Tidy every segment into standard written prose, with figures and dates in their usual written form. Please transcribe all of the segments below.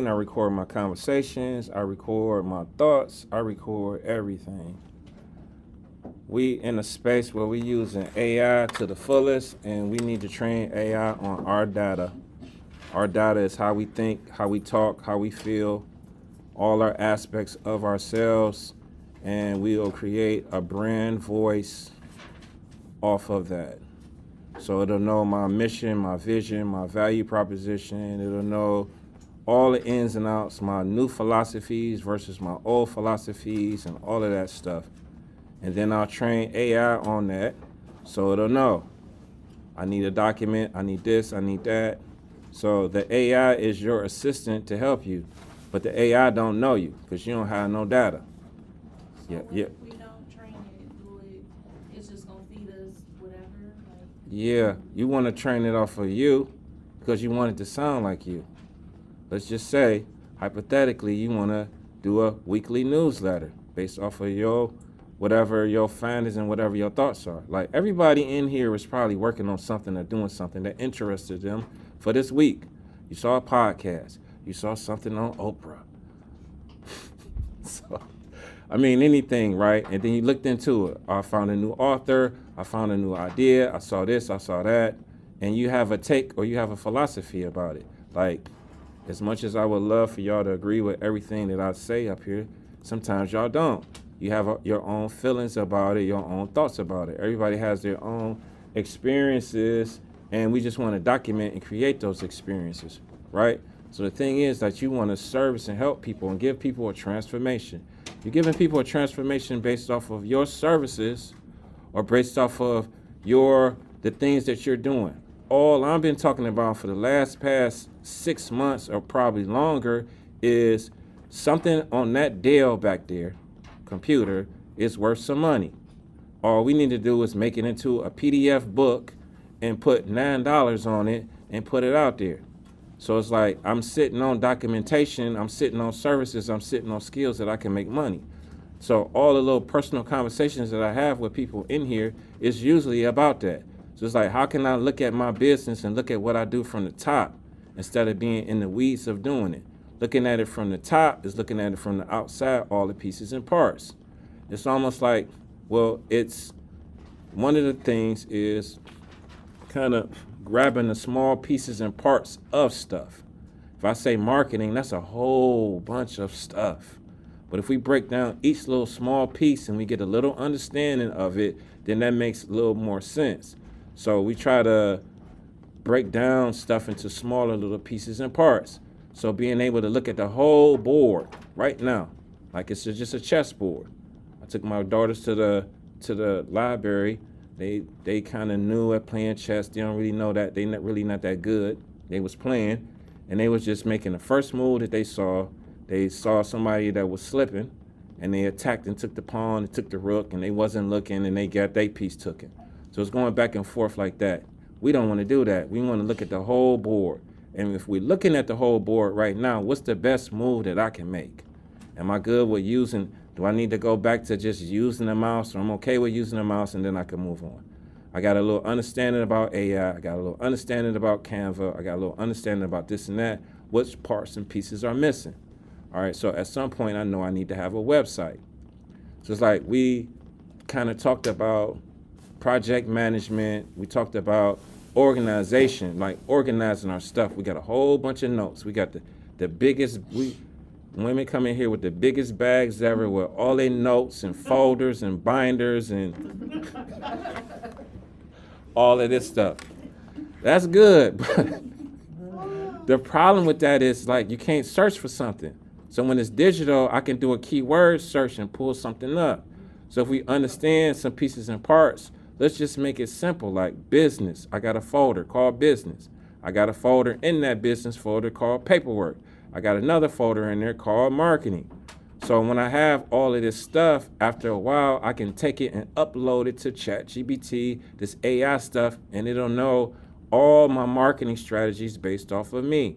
I record my conversations, I record my thoughts, I record everything. We in a space where we using AI to the fullest, and we need to train AI on our data. Our data is how we think, how we talk, how we feel, all our aspects of ourselves, and we will create a brand voice off of that. So it'll know my mission, my vision, my value proposition. It'll know all the ins and outs, my new philosophies versus my old philosophies and all of that stuff. And then I'll train AI on that. So it'll know, I need a document, I need this, I need that. So the AI is your assistant to help you, but the AI don't know you because you don't have no data. So if we don't train it's just gonna feed us whatever? Yeah, you want to train it off of you because you want it to sound like you. Let's just say, hypothetically, you want to do a weekly newsletter based off of your whatever your findings and whatever your thoughts are. Like everybody in here is probably working on something or doing something that interested them for this week. You saw a podcast. You saw something on Oprah. So, I mean, anything, right? And then you looked into it. I found a new author. I found a new idea. I saw this. I saw that. And you have a take or you have a philosophy about it. Like, as much as I would love for y'all to agree with everything that I say up here, sometimes y'all don't. You have your own feelings about it, your own thoughts about it. Everybody has their own experiences, and we just want to document and create those experiences, right? So the thing is that you want to service and help people and give people a transformation. You're giving people a transformation based off of your services or based off of the things that you're doing. All I've been talking about for the past 6 months or probably longer is something on that Dell back there, computer, is worth some money. All we need to do is make it into a PDF book and put $9 on it and put it out there. So it's like I'm sitting on documentation, I'm sitting on services, I'm sitting on skills that I can make money. So all the little personal conversations that I have with people in here is usually about that. So it's like, how can I look at my business and look at what I do from the top instead of being in the weeds of doing it? Looking at it from the top is looking at it from the outside, all the pieces and parts. It's almost like, well, it's one of the things is kind of grabbing the small pieces and parts of stuff. If I say marketing, that's a whole bunch of stuff. But if we break down each little small piece and we get a little understanding of it, then that makes a little more sense. So we try to break down stuff into smaller little pieces and parts. So being able to look at the whole board right now, like it's just a chessboard. I took my daughters to the library. They kind of new at playing chess. They don't really know that. They not really not that good. They was playing, and they was just making the first move that they saw. They saw somebody that was slipping, and they attacked and took the pawn and took the rook, and they wasn't looking, and they got their piece taken. So it's going back and forth like that. We don't want to do that. We want to look at the whole board. And if we're looking at the whole board right now, what's the best move that I can make? Am I good with do I need to go back to just using the mouse, or I'm okay with using the mouse and then I can move on? I got a little understanding about AI. I got a little understanding about Canva. I got a little understanding about this and that. Which parts and pieces are missing? All right, so at some point I know I need to have a website. So it's like we kind of talked about project management. We talked about organization, like organizing our stuff. We got a whole bunch of notes. We got the biggest, women come in here with the biggest bags ever with all their notes and folders and binders and all of this stuff. That's good, but the problem with that is like you can't search for something. So when it's digital, I can do a keyword search and pull something up. So if we understand some pieces and parts, let's just make it simple, like business. I got a folder called business. I got a folder in that business folder called paperwork. I got another folder in there called marketing. So when I have all of this stuff, after a while, I can take it and upload it to ChatGPT, this AI stuff, and it'll know all my marketing strategies based off of me.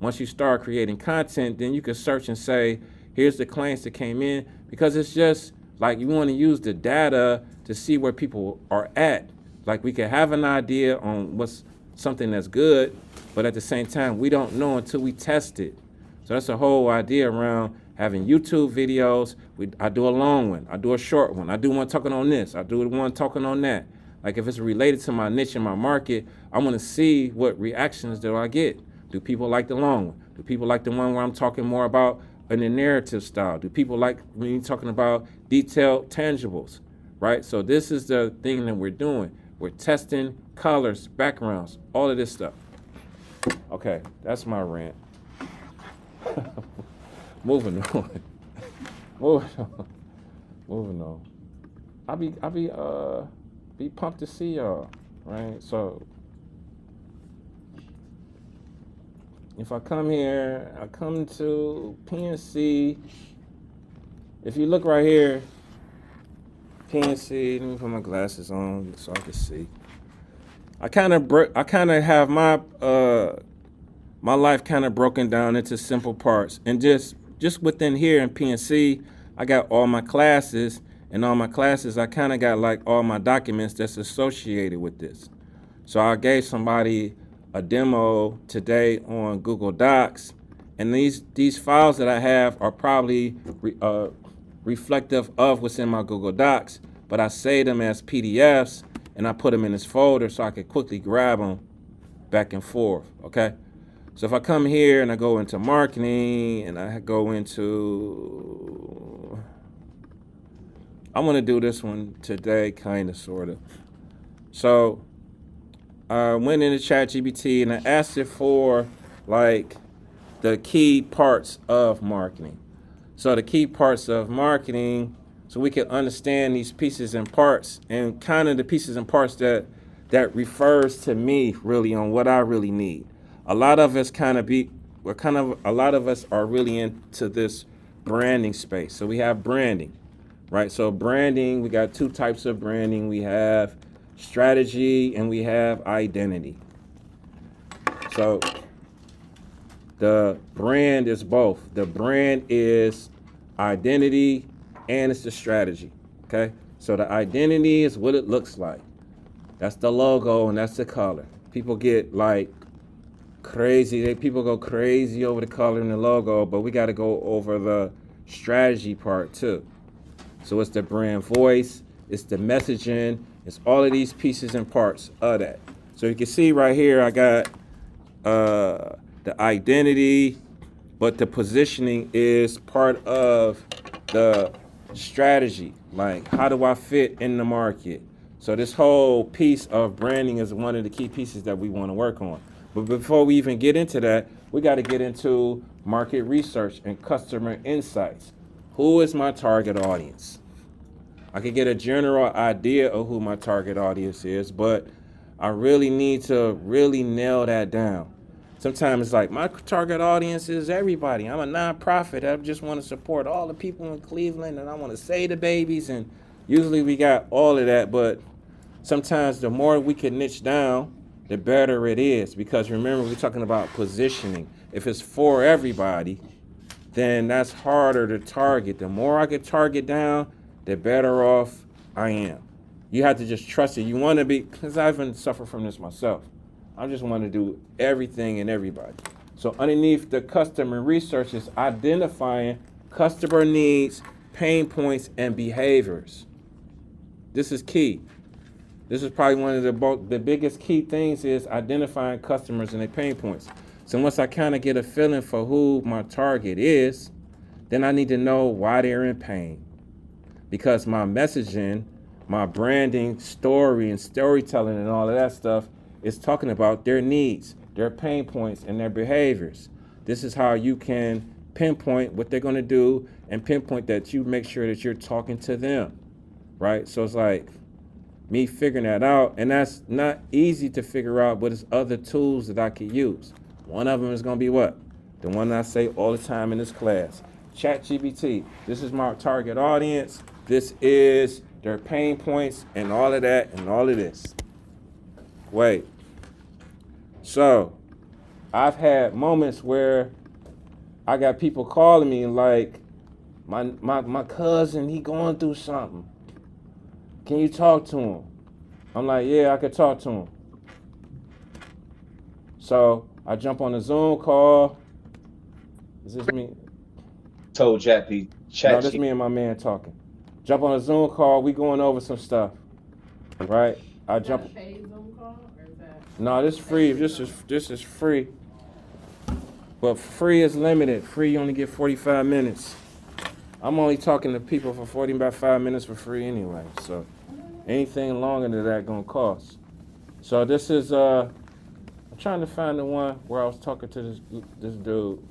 Once you start creating content, then you can search and say, here's the clients that came in, because it's just like you want to use the data to see where people are at. Like we can have an idea on what's something that's good, but at the same time, we don't know until we test it. So that's the whole idea around having YouTube videos. I do a long one, I do a short one, I do one talking on this, I do one talking on that. Like if it's related to my niche and my market, I want to see what reactions do I get. Do people like the long one? Do people like the one where I'm talking more about in a narrative style? Do people like when you're talking about detailed tangibles, right? So this is the thing that we're doing. We're testing colors, backgrounds, all of this stuff. Okay, that's my rant. Moving on. Moving on. Be pumped to see y'all, right? So if I come here, I come to PNC. If you look right here, PNC, let me put my glasses on so I can see. I kind of have my life kind of broken down into simple parts, and just within here in PNC, I got all my classes, and all my classes, I kind of got like all my documents that's associated with this. So I gave somebody a demo today on Google Docs, and these files that I have are probably reflective of what's in my Google Docs, but I save them as PDFs, and I put them in this folder so I could quickly grab them back and forth, okay? So if I come here and I go into marketing and I go into, I want to do this one today, kind of, sort of. So I went into ChatGPT and I asked it for like the key parts of marketing. So the key parts of marketing, so we can understand these pieces and parts, and kind of the pieces and parts that refers to me really on what I really need. A lot of us a lot of us are really into this branding space. So we have branding, right? So branding, we got two types of branding. We have strategy and we have identity. So the brand is both. The brand is identity and it's the strategy, okay? So the identity is what it looks like. That's the logo and that's the color. People get like crazy. People go crazy over the color and the logo, but we got to go over the strategy part too. So it's the brand voice, it's the messaging, it's all of these pieces and parts of that. So you can see right here, I got the identity, but the positioning is part of the strategy. Like, how do I fit in the market? So this whole piece of branding is one of the key pieces that we want to work on. But before we even get into that, we got to get into market research and customer insights. Who is my target audience? I could get a general idea of who my target audience is, but I really need to really nail that down. Sometimes it's like, my target audience is everybody. I'm a nonprofit. I just want to support all the people in Cleveland, and I want to save the babies. And usually we got all of that, but sometimes the more we can niche down, the better it is. Because remember, we're talking about positioning. If it's for everybody, then that's harder to target. The more I can target down, the better off I am. You have to just trust it. You want to be, because I even suffer from this myself. I just want to do everything and everybody. So underneath the customer research is identifying customer needs, pain points, and behaviors. This is key. This is probably one of the biggest key things is identifying customers and their pain points. So once I kind of get a feeling for who my target is, then I need to know why they're in pain. Because my messaging, my branding, story, and storytelling and all of that stuff is talking about their needs, their pain points, and their behaviors. This is how you can pinpoint what they're going to do and pinpoint that you make sure that you're talking to them, right? So it's like me figuring that out, and that's not easy to figure out, but it's other tools that I could use. One of them is going to be what? The one I say all the time in this class, ChatGPT. This is my target audience. This is their pain points and all of that and all of this. Wait. So I've had moments where I got people calling me like, my cousin, he going through something. Can you talk to him? I'm like, yeah, I could talk to him. So I jump on a Zoom call Is this me? Told No, this me and my man talking. Jump on a Zoom call. We going over some stuff, right? I Is that jump. a paid Zoom call or is that? No, this free. This is free, but free is limited. Free, you only get 45 minutes. I'm only talking to people for 45 minutes for free anyway. So anything longer than that gonna cost. So this is I'm trying to find the one where I was talking to this dude.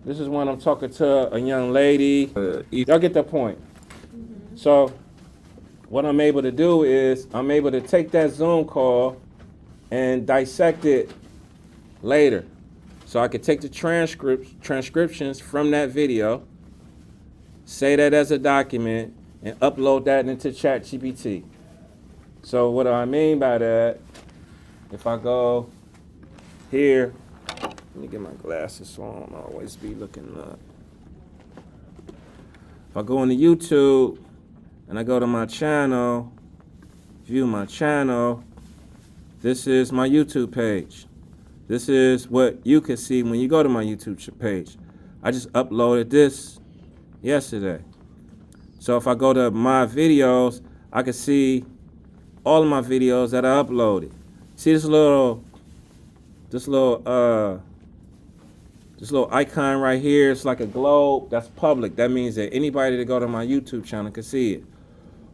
This is when I'm talking to a young lady. Y'all get the point. So what I'm able to do is I'm able to take that Zoom call and dissect it later. So I could take the transcriptions from that video, say that as a document, and upload that into ChatGPT. So what do I mean by that? If I go here, let me get my glasses so I don't always be looking up. If I go into YouTube and I go to my channel, view my channel, this is my YouTube page. This is what you can see when you go to my YouTube page. I just uploaded this yesterday. So if I go to my videos, I can see all of my videos that I uploaded. See this little icon right here? It's like a globe. That's public. That means that anybody that go to my YouTube channel can see it.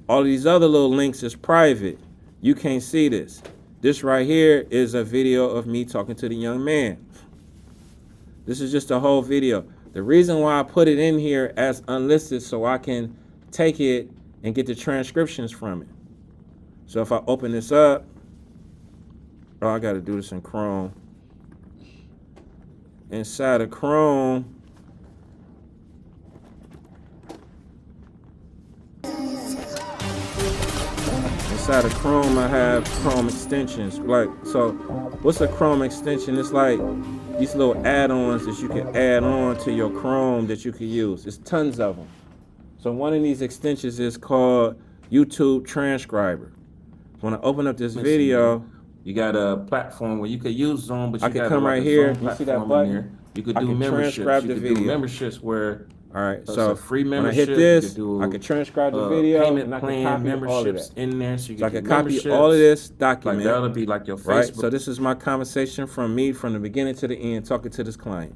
All of these other little links is private. You can't see this. This right here is a video of me talking to the young man. This is just a whole video. The reason why I put it in here as unlisted so I can take it and get the transcriptions from it. So if I open this up, oh, I got to do this in Chrome. Inside of Chrome, I have Chrome extensions. Like, so what's a Chrome extension? It's like these little add-ons that you can add on to your Chrome that you can use. There's tons of them. So one of these extensions is called YouTube Transcriber. When I open up this video, you got a platform where you could use Zoom, but you can come right here. You see that button? You could do memberships. You could do memberships where, all right, so free membership. When I hit this, I can transcribe the video and I can copy memberships in there. So I can copy all of this document. Like that'll be like your Facebook. Right? So this is my conversation from me from the beginning to the end, talking to this client,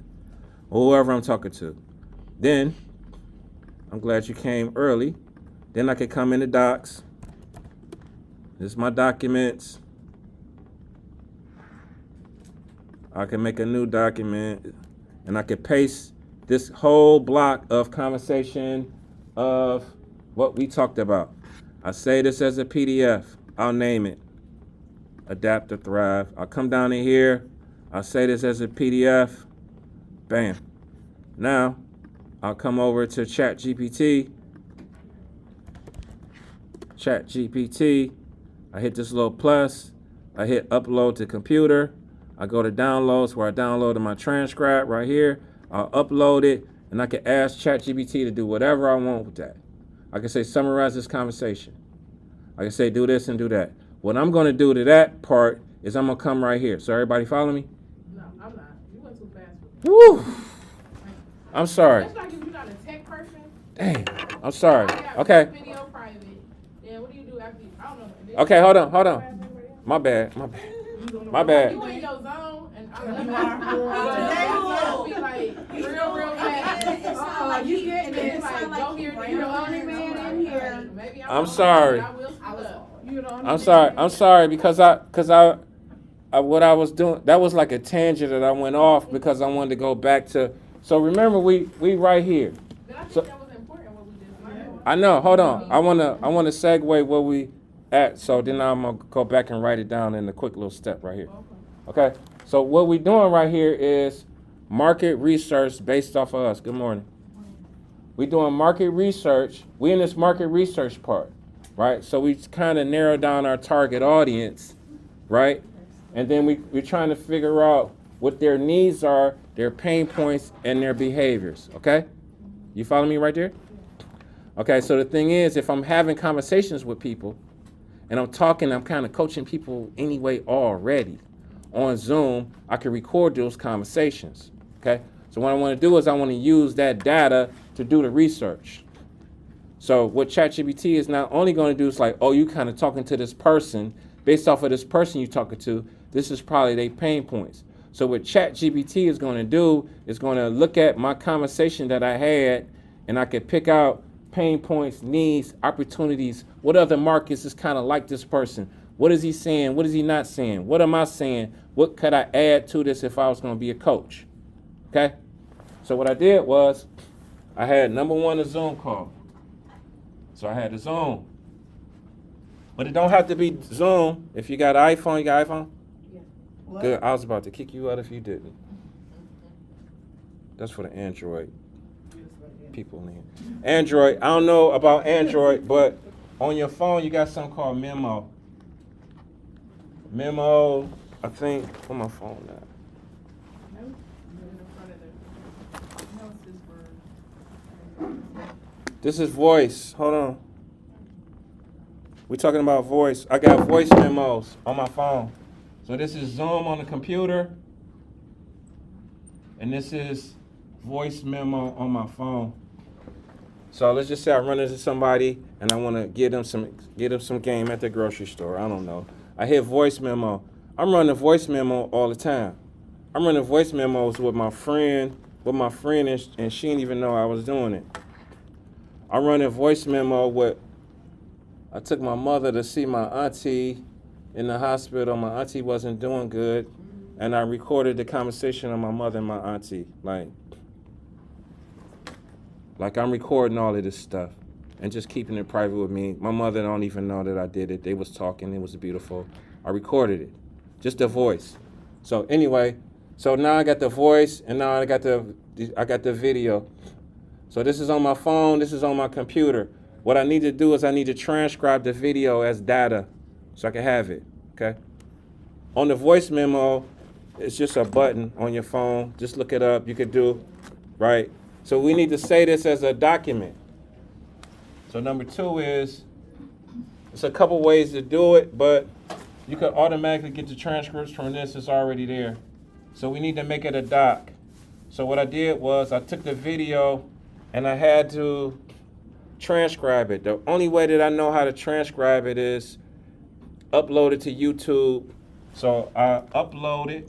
or whoever I'm talking to. Then, I'm glad you came early. Then I can come into Docs. This is my documents. I can make a new document and I can paste this whole block of conversation of what we talked about. I say this as a PDF. I'll name it Adapt to Thrive. I'll come down in here. I'll say this as a PDF. Bam. Now, I'll come over to ChatGPT. I hit this little plus. I hit upload to computer. I go to downloads where I downloaded my transcript right here. I'll upload it, and I can ask ChatGPT to do whatever I want with that. I can say summarize this conversation. I can say do this and do that. What I'm going to do to that part is I'm going to come right here. So everybody follow me? No, I'm not. You went too fast with me. Woo! I'm sorry. That's like if you're not a tech person. Dang. I'm sorry. Okay. Video private. Then what do you do after you? I don't know. Okay, hold on. My bad. You in your zone and be like real fast. You get and then like go here, you're the only man in here. Maybe I'm sorry. I'm sorry because what I was doing, that was like a tangent that I went off because I wanted to go back to. So remember we right here. But I think that was important what we did. I know. Hold on. I wanna segue where we at. So then I'm gonna go back and write it down in a quick little step right here. Okay. So what we doing right here is market research based off of us. Good morning. We doing market research. We in this market research part, right? So we kind of narrow down our target audience, right? And then we're trying to figure out what their needs are, their pain points, and their behaviors, okay? You follow me right there? Okay, so the thing is, if I'm having conversations with people, and I'm kind of coaching people anyway already, on Zoom, I can record those conversations, okay? So what I want to do is I want to use that data to do the research. So what ChatGPT is not only going to do is like, oh, you kind of talking to this person, based off of this person you're talking to, this is probably their pain points. So what ChatGPT is going to do is going to look at my conversation that I had, and I can pick out pain points, needs, opportunities, what other markets is kind of like this person. What is he saying? What is he not saying? What am I saying? What could I add to this if I was going to be a coach? Okay? So what I did was I had number one, a Zoom call. So I had a Zoom. But it don't have to be Zoom. If you got an iPhone, you got iPhone? Yeah. Good. I was about to kick you out if you didn't. That's for the Android people in here. Android, I don't know about Android, but on your phone you got something called Memo. Memo, I think, where my phone at? This is voice. Hold on. We're talking about voice. I got voice memos on my phone. So this is Zoom on the computer. And this is voice memo on my phone. So let's just say I run into somebody and I want to get them some game at the grocery store. I don't know. I hit voice memo. I'm running voice memo all the time. I'm running voice memos with my friend, and she didn't even know I was doing it. I'm running voice memo with, I took my mother to see my auntie in the hospital. My auntie wasn't doing good, and I recorded the conversation of my mother and my auntie. Like I'm recording all of this stuff and just keeping it private with me. My mother don't even know that I did it. They was talking. It was beautiful. I recorded it, just the voice. So anyway, so now I got the voice, and now I got the video. So this is on my phone. This is on my computer. What I need to do is I need to transcribe the video as data so I can have it, okay? On the voice memo, it's just a button on your phone. Just look it up. You could do, right? So we need to say this as a document. So number two is, it's a couple ways to do it, but you could automatically get the transcripts from this. It's already there. So we need to make it a doc. So what I did was I took the video and I had to transcribe it. The only way that I know how to transcribe it is upload it to YouTube. So I upload it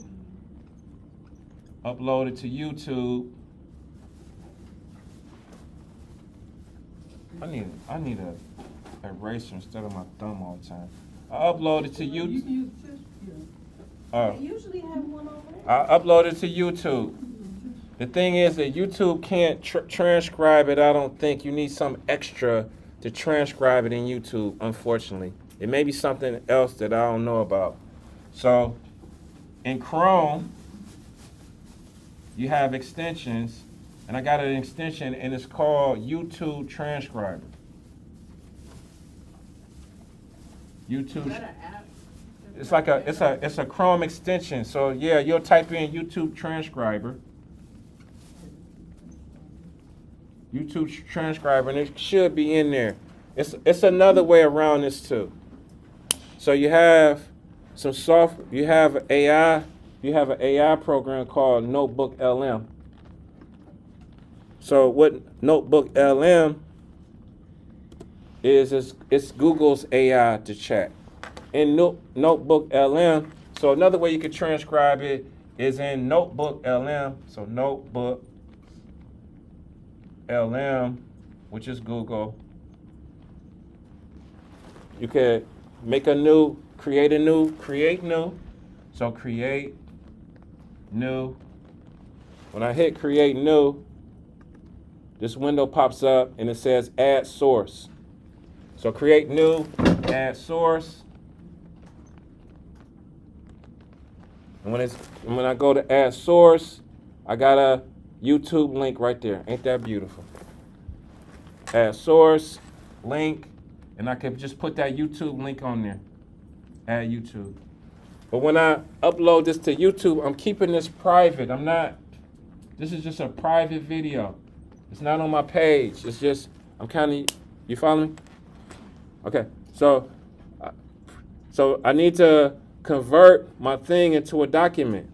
to YouTube. I need a eraser instead of my thumb all the time. I upload it to YouTube. They usually have one over there. I upload it to YouTube. The thing is that YouTube can't transcribe it, I don't think. You need some extra to transcribe it in YouTube, unfortunately. It may be something else that I don't know about. So in Chrome, you have extensions, and I got an extension, and it's called YouTube Transcriber. YouTube. It's like it's a Chrome extension. So yeah, you'll type in YouTube Transcriber. YouTube Transcriber, and it should be in there. It's another way around this too. So you have some you have AI, you have an AI program called Notebook LM. So what Notebook LM is it's Google's AI to chat. In Notebook LM, so another way you could transcribe it is in Notebook LM. So Notebook LM, which is Google. You could make a new, create new. So create new. When I hit create new, this window pops up and it says add source. So create new, add source. And when I go to add source, I got a YouTube link right there. Ain't that beautiful? Add source, link, and I can just put that YouTube link on there. Add YouTube. But when I upload this to YouTube, I'm keeping this private. This is just a private video. It's not on my page. It's just, you follow me? Okay, so I need to convert my thing into a document.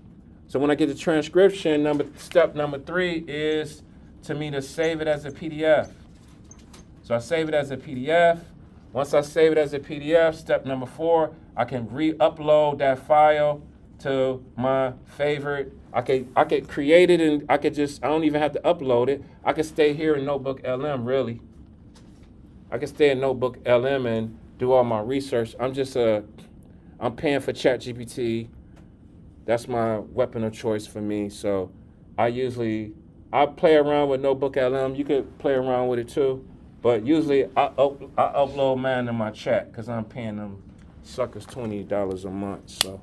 So when I get the transcription, step number 3 is to me to save it as a PDF. So I save it as a PDF. Once I save it as a PDF, step number 4, I can re-upload that file to my favorite. I could create it and I don't even have to upload it. I could stay here in Notebook LM, really. I can stay in Notebook LM and do all my research. I'm paying for ChatGPT. That's my weapon of choice for me. So I play around with Notebook LM. You could play around with it too. But usually I upload mine to my chat because I'm paying them suckers $20 a month. So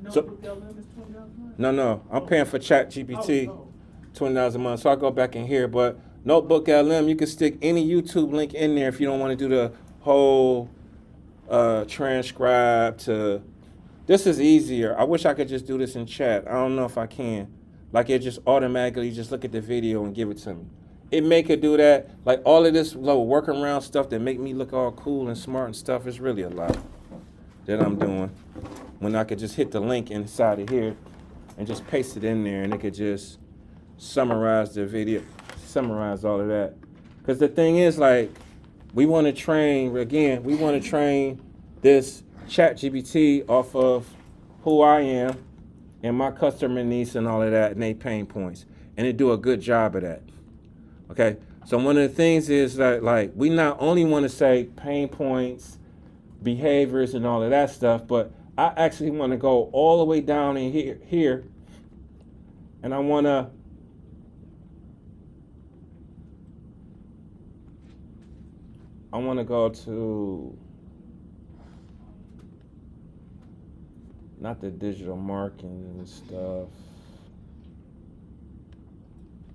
Notebook LM is $20 a month? No. I'm paying for ChatGPT $20 a month. So I go back in here. But Notebook LM, you can stick any YouTube link in there if you don't want to do the whole transcribe to. This is easier. I wish I could just do this in chat. I don't know if I can. Like it just automatically just look at the video and give it to me. It make it do that. Like all of this little workaround stuff that make me look all cool and smart and stuff is really a lot that I'm doing. When I could just hit the link inside of here and just paste it in there and it could just summarize the video, summarize all of that. Because the thing is, like, we want to train this ChatGPT off of who I am and my customer needs and all of that and their pain points. And it do a good job of that. Okay, so one of the things is that, like, we not only want to say pain points, behaviors, and all of that stuff, but I actually want to go all the way down in here, and I want to go to not the digital marketing and stuff.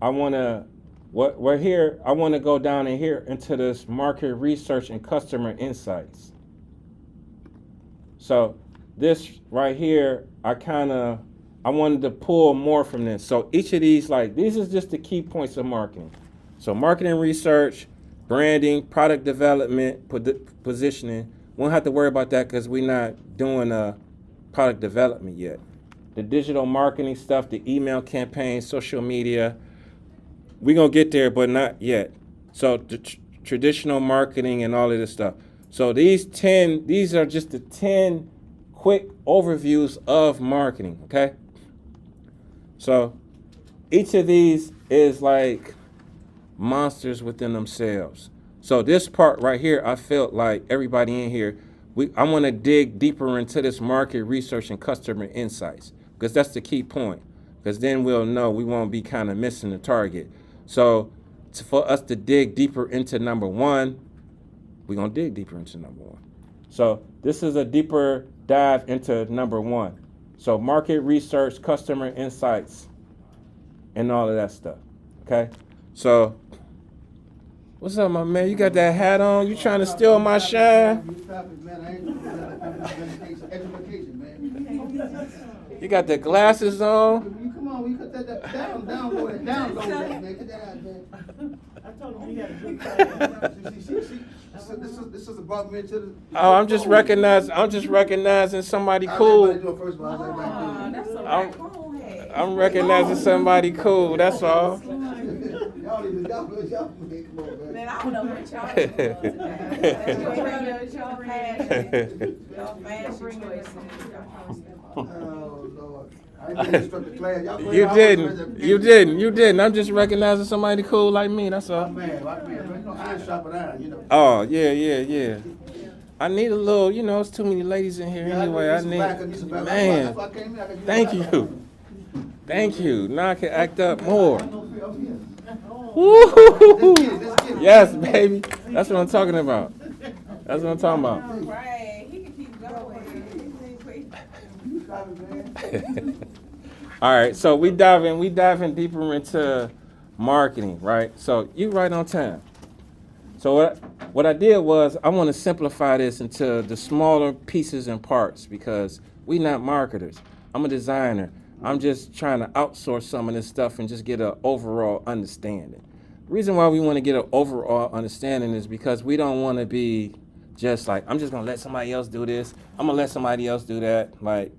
I want to go down in here into this market research and customer insights. So this right here, I wanted to pull more from this. So each of these, like, these is just the key points of marketing. So marketing research, branding, product development, positioning. We don't have to worry about that because we're not doing product development yet. The digital marketing stuff, the email campaigns, social media, we're going to get there, but not yet. So the traditional marketing and all of this stuff. So these are just the 10 quick overviews of marketing, okay? So each of these is like monsters within themselves. So this part right here, I felt like everybody in here, I want to dig deeper into this market research and customer insights because that's the key point. Because then we'll know we won't be kind of missing the target. So for us to dig deeper into number 1, we're going to dig deeper into number 1. So this is a deeper dive into number 1. So market research, customer insights, and all of that stuff. Okay? So what's up, my man? You got that hat on? You trying to steal my shine? You got the glasses on? Come on, we cut that download that, man. Get that out, man. I told him we had a good time. This is a brought me into the. Oh, I'm just recognizing somebody cool. I'm recognizing somebody cool. That's all. Y'all need to come on, man. Man, I don't know what y'all doing today. Y'all fashion choices. Oh, Lord. I didn't instruct the class. Y'all You didn't. I'm just recognizing somebody cool like me. That's all. Man, you know, iron sharp and iron, you know. Oh, yeah. I need a little, it's too many ladies in here anyway. Man, thank you. Now I can act up more. Woo! Yes, baby. That's what I'm talking about. Right, he can keep going. All right, so we diving deeper into marketing, right? So you right on time. So what I did was I want to simplify this into the smaller pieces and parts because we not marketers. I'm a designer. I'm just trying to outsource some of this stuff and just get an overall understanding. The reason why we want to get an overall understanding is because we don't want to be just like, I'm just gonna let somebody else do this. I'm gonna let somebody else do that. Like,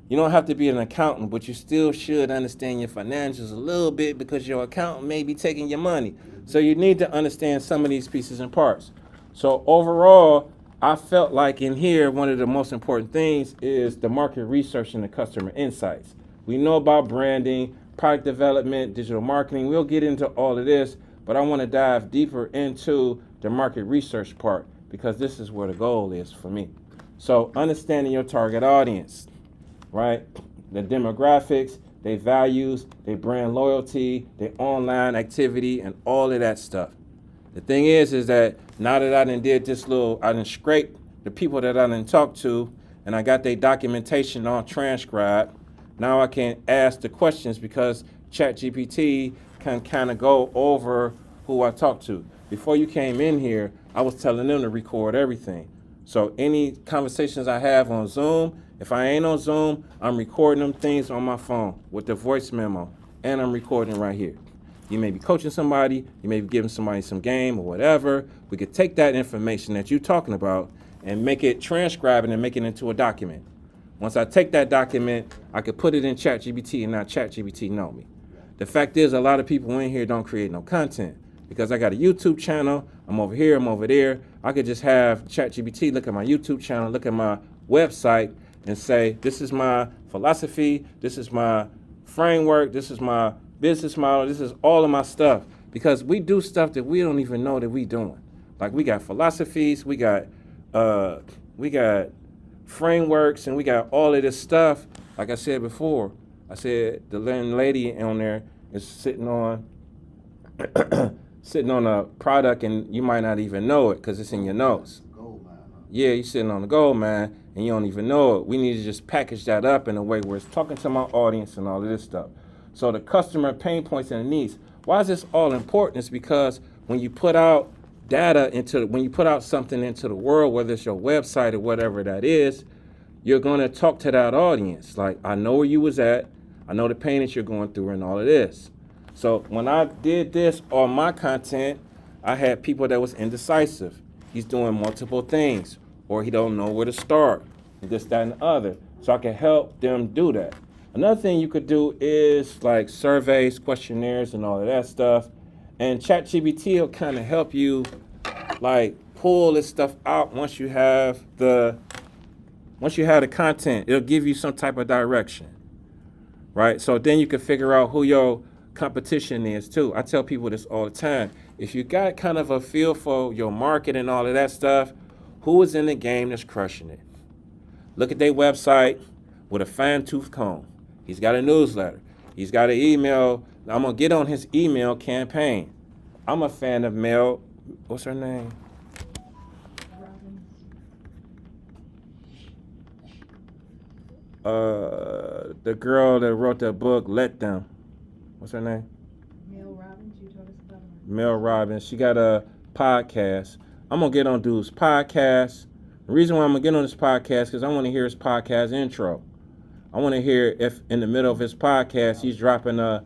you don't have to be an accountant, but you still should understand your financials a little bit because your accountant may be taking your money. So you need to understand some of these pieces and parts. So overall, I felt like in here, one of the most important things is the market research and the customer insights. We know about branding, product development, digital marketing. We'll get into all of this, but I want to dive deeper into the market research part because this is where the goal is for me. So understanding your target audience, right? The demographics, their values, their brand loyalty, their online activity, and all of that stuff. The thing is that now that I done scraped the people that I done talked to, and I got their documentation all transcribed, now I can ask the questions because ChatGPT can kind of go over who I talked to. Before you came in here, I was telling them to record everything. So any conversations I have on Zoom, if I ain't on Zoom, I'm recording them things on my phone with the voice memo, and I'm recording right here. You may be coaching somebody, you may be giving somebody some game or whatever. We could take that information that you're talking about and make it, transcribe it and make it into a document. Once I take that document, I could put it in ChatGPT and now ChatGPT know me. The fact is, a lot of people in here don't create no content because I got a YouTube channel, I'm over here, I'm over there. I could just have ChatGPT look at my YouTube channel, look at my website and say, this is my philosophy, this is my framework, this is my business model, this is all of my stuff. Because we do stuff that we don't even know that we doing. Like we got philosophies, we got frameworks, and we got all of this stuff. Like I said before, I said the lady on there is sitting on sitting on a product and you might not even know it because it's in your notes. Yeah, you're sitting on the gold mine and you don't even know it. We need to just package that up in a way where it's talking to my audience and all of this stuff. So the customer pain points and the needs. Why is this all important? It's because when you put out when you put out something into the world, whether it's your website or whatever that is, you're going to talk to that audience. Like, I know where you was at. I know the pain that you're going through and all of this. So when I did this on my content, I had people that was indecisive. He's doing multiple things, or he don't know where to start, this, that, and the other. So I can help them do that. Another thing you could do is like surveys, questionnaires, and all of that stuff. And ChatGPT will kind of help you like pull this stuff out once you have the content. It'll give you some type of direction, right? So then you can figure out who your competition is too. I tell people this all the time. If you got kind of a feel for your market and all of that stuff, who is in the game that's crushing it? Look at their website with a fine-tooth comb. He's got a newsletter. He's got an email. I'm going to get on his email campaign. I'm a fan of Mel. What's her name? The girl that wrote the book, Let Them. What's her name? Mel Robbins. You told us about her. Mel Robbins. She got a podcast. I'm going to get on dude's podcast. The reason why I'm going to get on this podcast is because I want to hear his podcast intro. I want to hear if in the middle of his podcast he's dropping a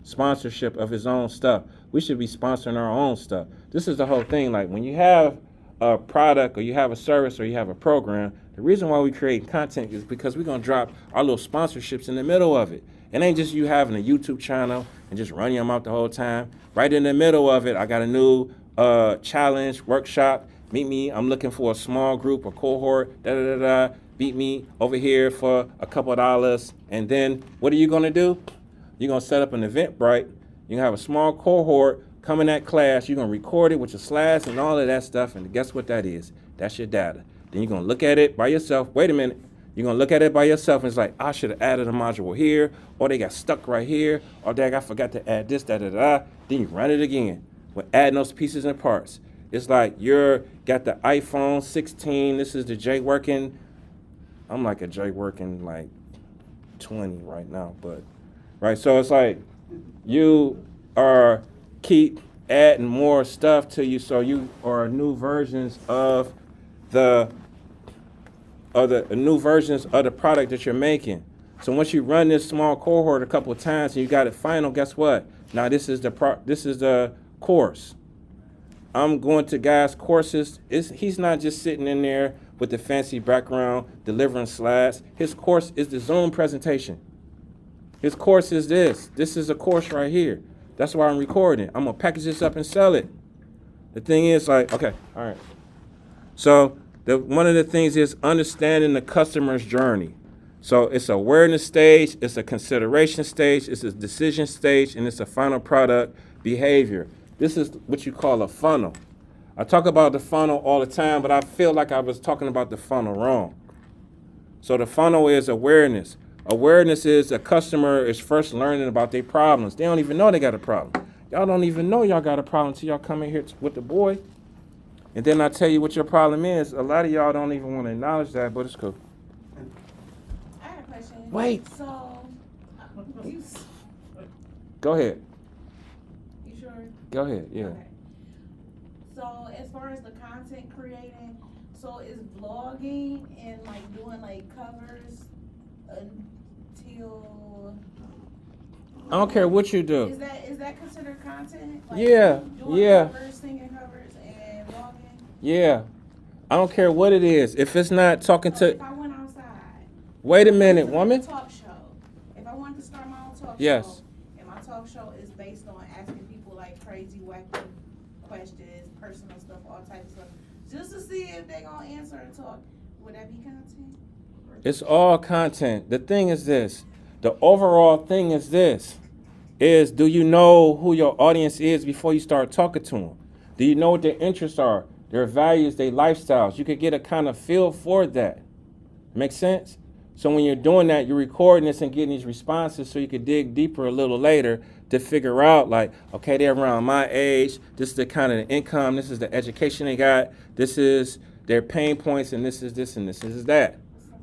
sponsorship of his own stuff. We should be sponsoring our own stuff. This is the whole thing. Like when you have a product or you have a service or you have a program, the reason why we create content is because we're going to drop our little sponsorships in the middle of it. It ain't just you having a YouTube channel and just running them out the whole time. Right in the middle of it, I got a new challenge, workshop. Meet me, I'm looking for a small group, a cohort, Beat me over here for a couple of dollars. And then what are you going to do? You're going to set up an Eventbrite. You're going to have a small cohort come in that class. You're going to record it with your slides and all of that stuff. And guess what that is? That's your data. Then you're going to look at it by yourself. Wait a minute. You're going to look at it by yourself and it's like, I should have added a module here, or they got stuck right here, or dang, I forgot to add this, Then you run it again with adding those pieces and parts. It's like you're got the iPhone 16. This is the J working. I'm like a J working like 20 right now, but right. So it's like you are keep adding more stuff to you, so you are new versions of the product that you're making. So once you run this small cohort a couple of times and you got it final, guess what? Now this is the course. I'm going to guys' courses, he's not just sitting in there with the fancy background delivering slides. His course is the Zoom presentation. His course is this. This is a course right here. That's why I'm recording. I'm going to package this up and sell it. The thing is like, okay, all right. So one of the things is understanding the customer's journey. So it's an awareness stage, it's a consideration stage, it's a decision stage, and it's a final product behavior. This is what you call a funnel. I talk about the funnel all the time, but I feel like I was talking about the funnel wrong. So the funnel is awareness. Awareness is a customer is first learning about their problems. They don't even know they got a problem. Y'all don't even know y'all got a problem until y'all come in here with the boy. And then I tell you what your problem is. A lot of y'all don't even want to acknowledge that, but it's cool. I got a question. Wait. So, Go ahead. you sure? Go ahead, yeah. Okay. So, as far as the content creating, so is vlogging and like doing like covers until I don't care what you is do. that considered content? Like Yeah, doing yeah. covers, singing covers, and vlogging. Yeah. I don't care what it is. If it's not talking So to... if I went outside. Wait a minute, to make woman. a talk show. If I wanted to start my own talk Yes. show, and my talk show is based on asking people like crazy, wacky questions, personal stuff, all types of stuff, just to see if they gonna answer and talk, would that be content? It's all content. The thing is this. The overall thing is this. Is do you know who your audience is before you start talking to them? Do you know what their interests are, their values, their lifestyles? You could get a kind of feel for that. Make sense? So when you're doing that, you're recording this and getting these responses so you can dig deeper a little later to figure out like, okay, they're around my age. This is the kind of income. This is the education they got. This is their pain points, and this is this and this is that,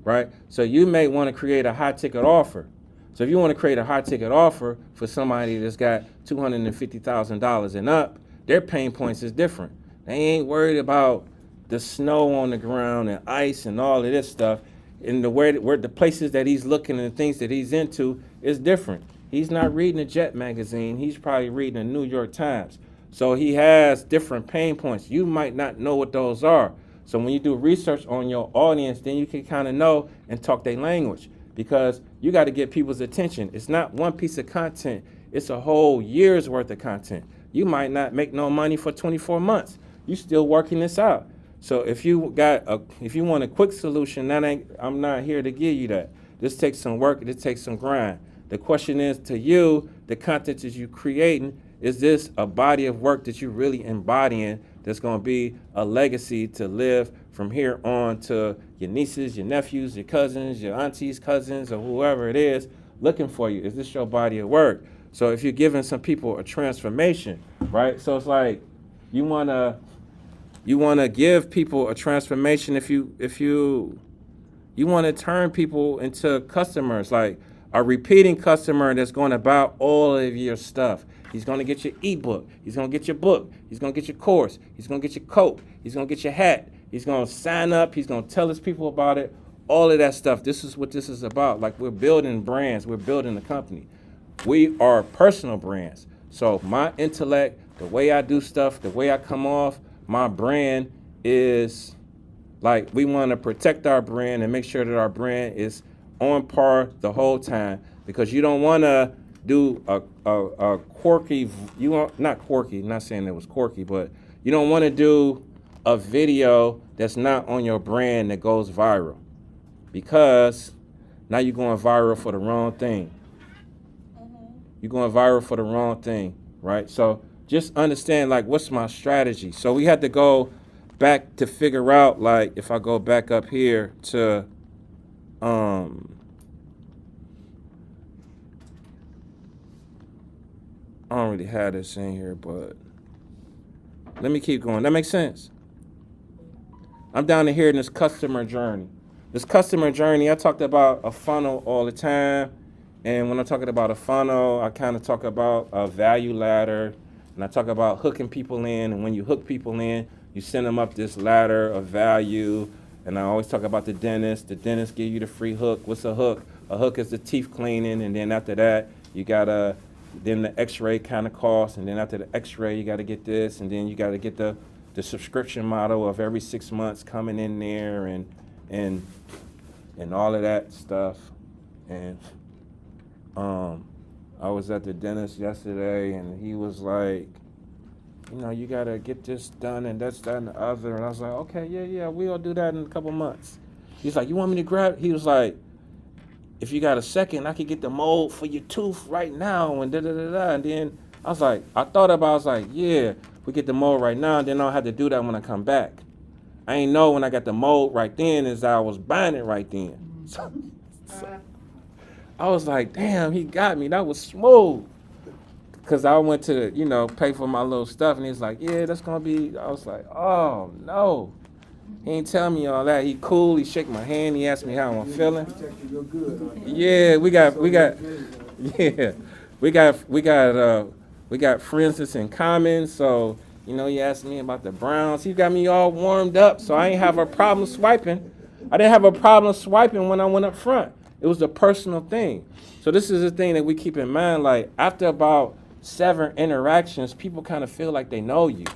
right? So you may want to create a high ticket offer. So if you want to create a high ticket offer for somebody that's got $250,000 and up, their pain points is different. They ain't worried about the snow on the ground and ice and all of this stuff. And where the places that he's looking and the things that he's into is different. He's not reading a Jet magazine. He's probably reading the New York Times. So he has different pain points. You might not know what those are. So when you do research on your audience, then you can kind of know and talk their language, because you got to get people's attention. It's not one piece of content. It's a whole year's worth of content. You might not make no money for 24 months. You still working this out. So if you want a quick solution, I'm not here to give you that. This takes some work. This takes some grind. The question is to you, the content that you're creating, is this a body of work that you're really embodying that's going to be a legacy to live from here on to your nieces, your nephews, your cousins, your aunties, cousins, or whoever it is looking for you? Is this your body of work? So if you're giving some people a transformation, right? So it's like you want to give people a transformation. If you want to turn people into customers, like a repeating customer that's going to buy all of your stuff. He's going to get your ebook. He's going to get your book. He's going to get your course. He's going to get your coat. He's going to get your hat. He's going to sign up. He's going to tell his people about it. All of that stuff. This is what this is about. Like, we're building brands. We're building a company. We are personal brands. So my intellect, the way I do stuff, the way I come off, my brand is like, we want to protect our brand and make sure that our brand is on par the whole time, because you don't want to do a quirky, not quirky, not saying it was quirky, but you don't want to do a video that's not on your brand that goes viral, because now you're going viral for the wrong thing. You're going viral for the wrong thing, right? So just understand, like, what's my strategy? So we had to go back to figure out, like, if I go back up here to, I don't really have this in here, but let me keep going. That makes sense. I'm down to here in this customer journey. This customer journey, I talked about a funnel all the time. And when I'm talking about a funnel, I kind of talk about a value ladder. And I talk about hooking people in. And when you hook people in, you send them up this ladder of value. And I always talk about the dentist. The dentist give you the free hook. What's a hook? A hook is the teeth cleaning. And then after that, you got to then the x-ray kind of costs, and then after the x-ray you got to get this, and then you got to get the subscription model of every 6 months coming in there, and all of that stuff. And I was at the dentist yesterday, and he was like, you got to get this done, and that's, that, and the other. And I was like, okay, yeah, we'll do that in a couple months. He's like, you want me to grab? He was like, if you got a second, I could get the mold for your tooth right now, and da-da-da-da. And then I was like, yeah, we get the mold right now, and then I'll have to do that when I come back. I ain't know when I got the mold right then is I was buying it right then. So I was like, damn, he got me. That was smooth. Because I went to, pay for my little stuff, and he's like, yeah, that's going to be, I was like, oh, no. He ain't tell me all that. He cool. He shake my hand. He asked me how I'm feeling. Yeah, we got friends that's in common. So, he asked me about the Browns. He got me all warmed up, so I ain't have a problem swiping. I didn't have a problem swiping when I went up front. It was a personal thing. So this is the thing that we keep in mind. Like, after about 7 interactions, people kind of feel like they know you.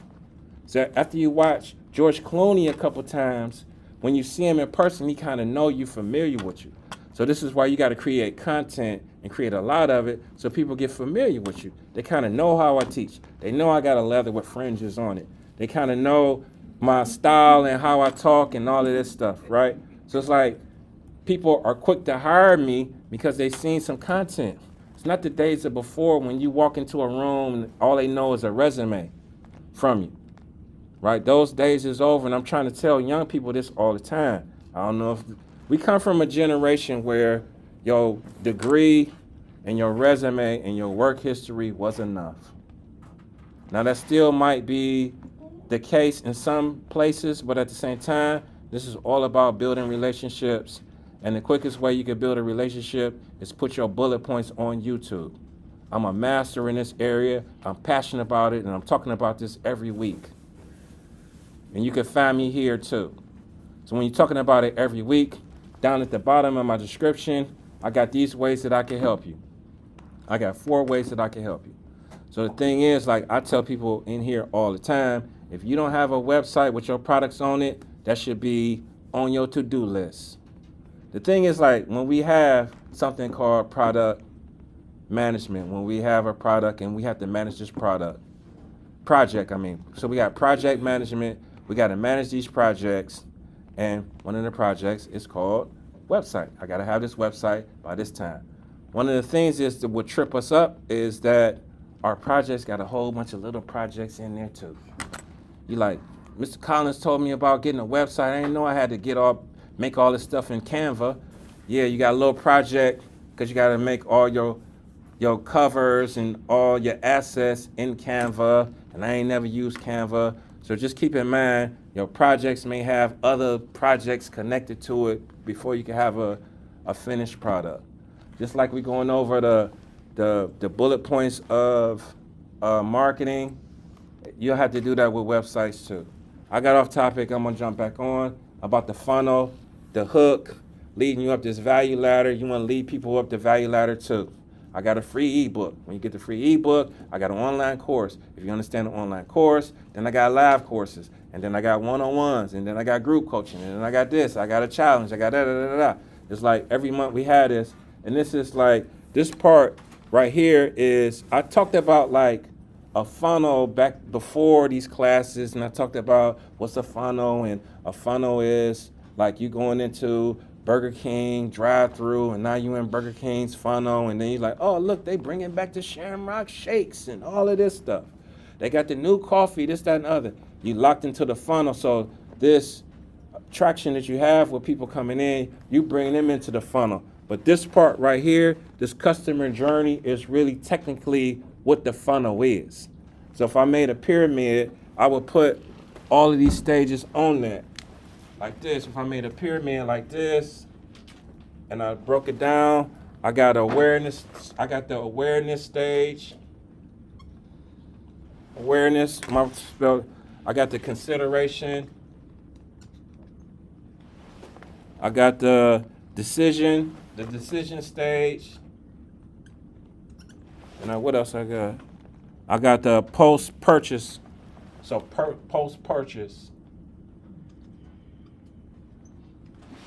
So after you watch George Clooney a couple times, when you see him in person, he kind of know you, familiar with you. So this is why you got to create content and create a lot of it so people get familiar with you. They kind of know how I teach. They know I got a leather with fringes on it. They kind of know my style and how I talk and all of this stuff, right? So it's like people are quick to hire me because they've seen some content. It's not the days of before when you walk into a room and all they know is a resume from you. Right, those days is over, and I'm trying to tell young people this all the time. I don't know if we come from a generation where your degree and your resume and your work history was enough. Now that still might be the case in some places, but at the same time, this is all about building relationships, and the quickest way you can build a relationship is put your bullet points on YouTube. I'm a master in this area, I'm passionate about it, and I'm talking about this every week. And you can find me here too. So when you're talking about it every week, down at the bottom of my description, I got these ways that I can help you. I got 4 ways that I can help you. So the thing is, like I tell people in here all the time, if you don't have a website with your products on it, that should be on your to-do list. The thing is, like when we have something called product management, when we have a product and we have to manage this project. So we got project management. We got to manage these projects, and one of the projects is called website. I got to have this website by this time. One of the things is that would trip us up is that our projects got a whole bunch of little projects in there too. You like, Mr. Collins told me about getting a website. I didn't know I had to make all this stuff in Canva. Yeah, you got a little project because you got to make all your covers and all your assets in Canva, and I ain't never used Canva. So just keep in mind, your projects may have other projects connected to it before you can have a finished product. Just like we're going over the bullet points of marketing, you'll have to do that with websites too. I got off topic, I'm gonna jump back on about the funnel, the hook, leading you up this value ladder. You wanna lead people up the value ladder too. I got a free ebook. When you get the free ebook, I got an online course. If you understand the online course, then I got live courses, and then I got one-on-ones, and then I got group coaching, and then I got this, I got a challenge, I got da-da-da-da-da. It's like every month we had this, and this is like, this part right here is, I talked about like a funnel back before these classes, and I talked about what's a funnel, and a funnel is like you going into Burger King drive-through, and now you in Burger King's funnel, and then you're like, oh, look, they bringing back the Shamrock Shakes and all of this stuff. They got the new coffee, this, that, and other. You locked into the funnel, so this traction that you have with people coming in, you bring them into the funnel. But this part right here, this customer journey is really technically what the funnel is. So if I made a pyramid, I would put all of these stages on that. Like this, if I made a pyramid like this, and I broke it down, I got the awareness stage. I got the consideration. I got the decision stage. And what else I got? I got the post-purchase. So post-purchase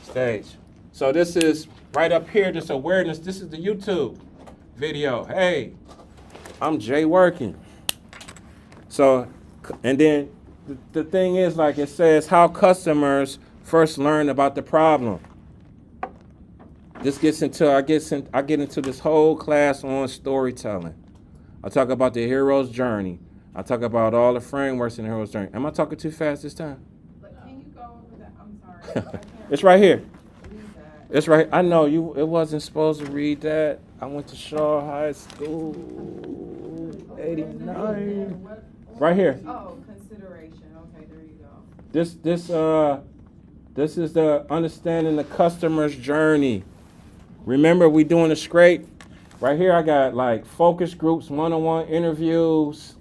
stage. So this is right up here, this awareness. This is the YouTube video. Hey, I'm Jay working. So, and then the thing is, like it says, how customers first learn about the problem. This gets into, I get into this whole class on storytelling. I talk about the hero's journey. I talk about all the frameworks in the hero's journey. Am I talking too fast this time? But can you go over that? I'm sorry. I can't It's right here. read that. It's right. I know you. It wasn't supposed to read that. I went to Shaw High School, 89. Right here. Oh, consideration. Okay, there you go. This is the understanding the customer's journey. Remember, we doing a scrape. Right here, I got like focus groups, one-on-one interviews,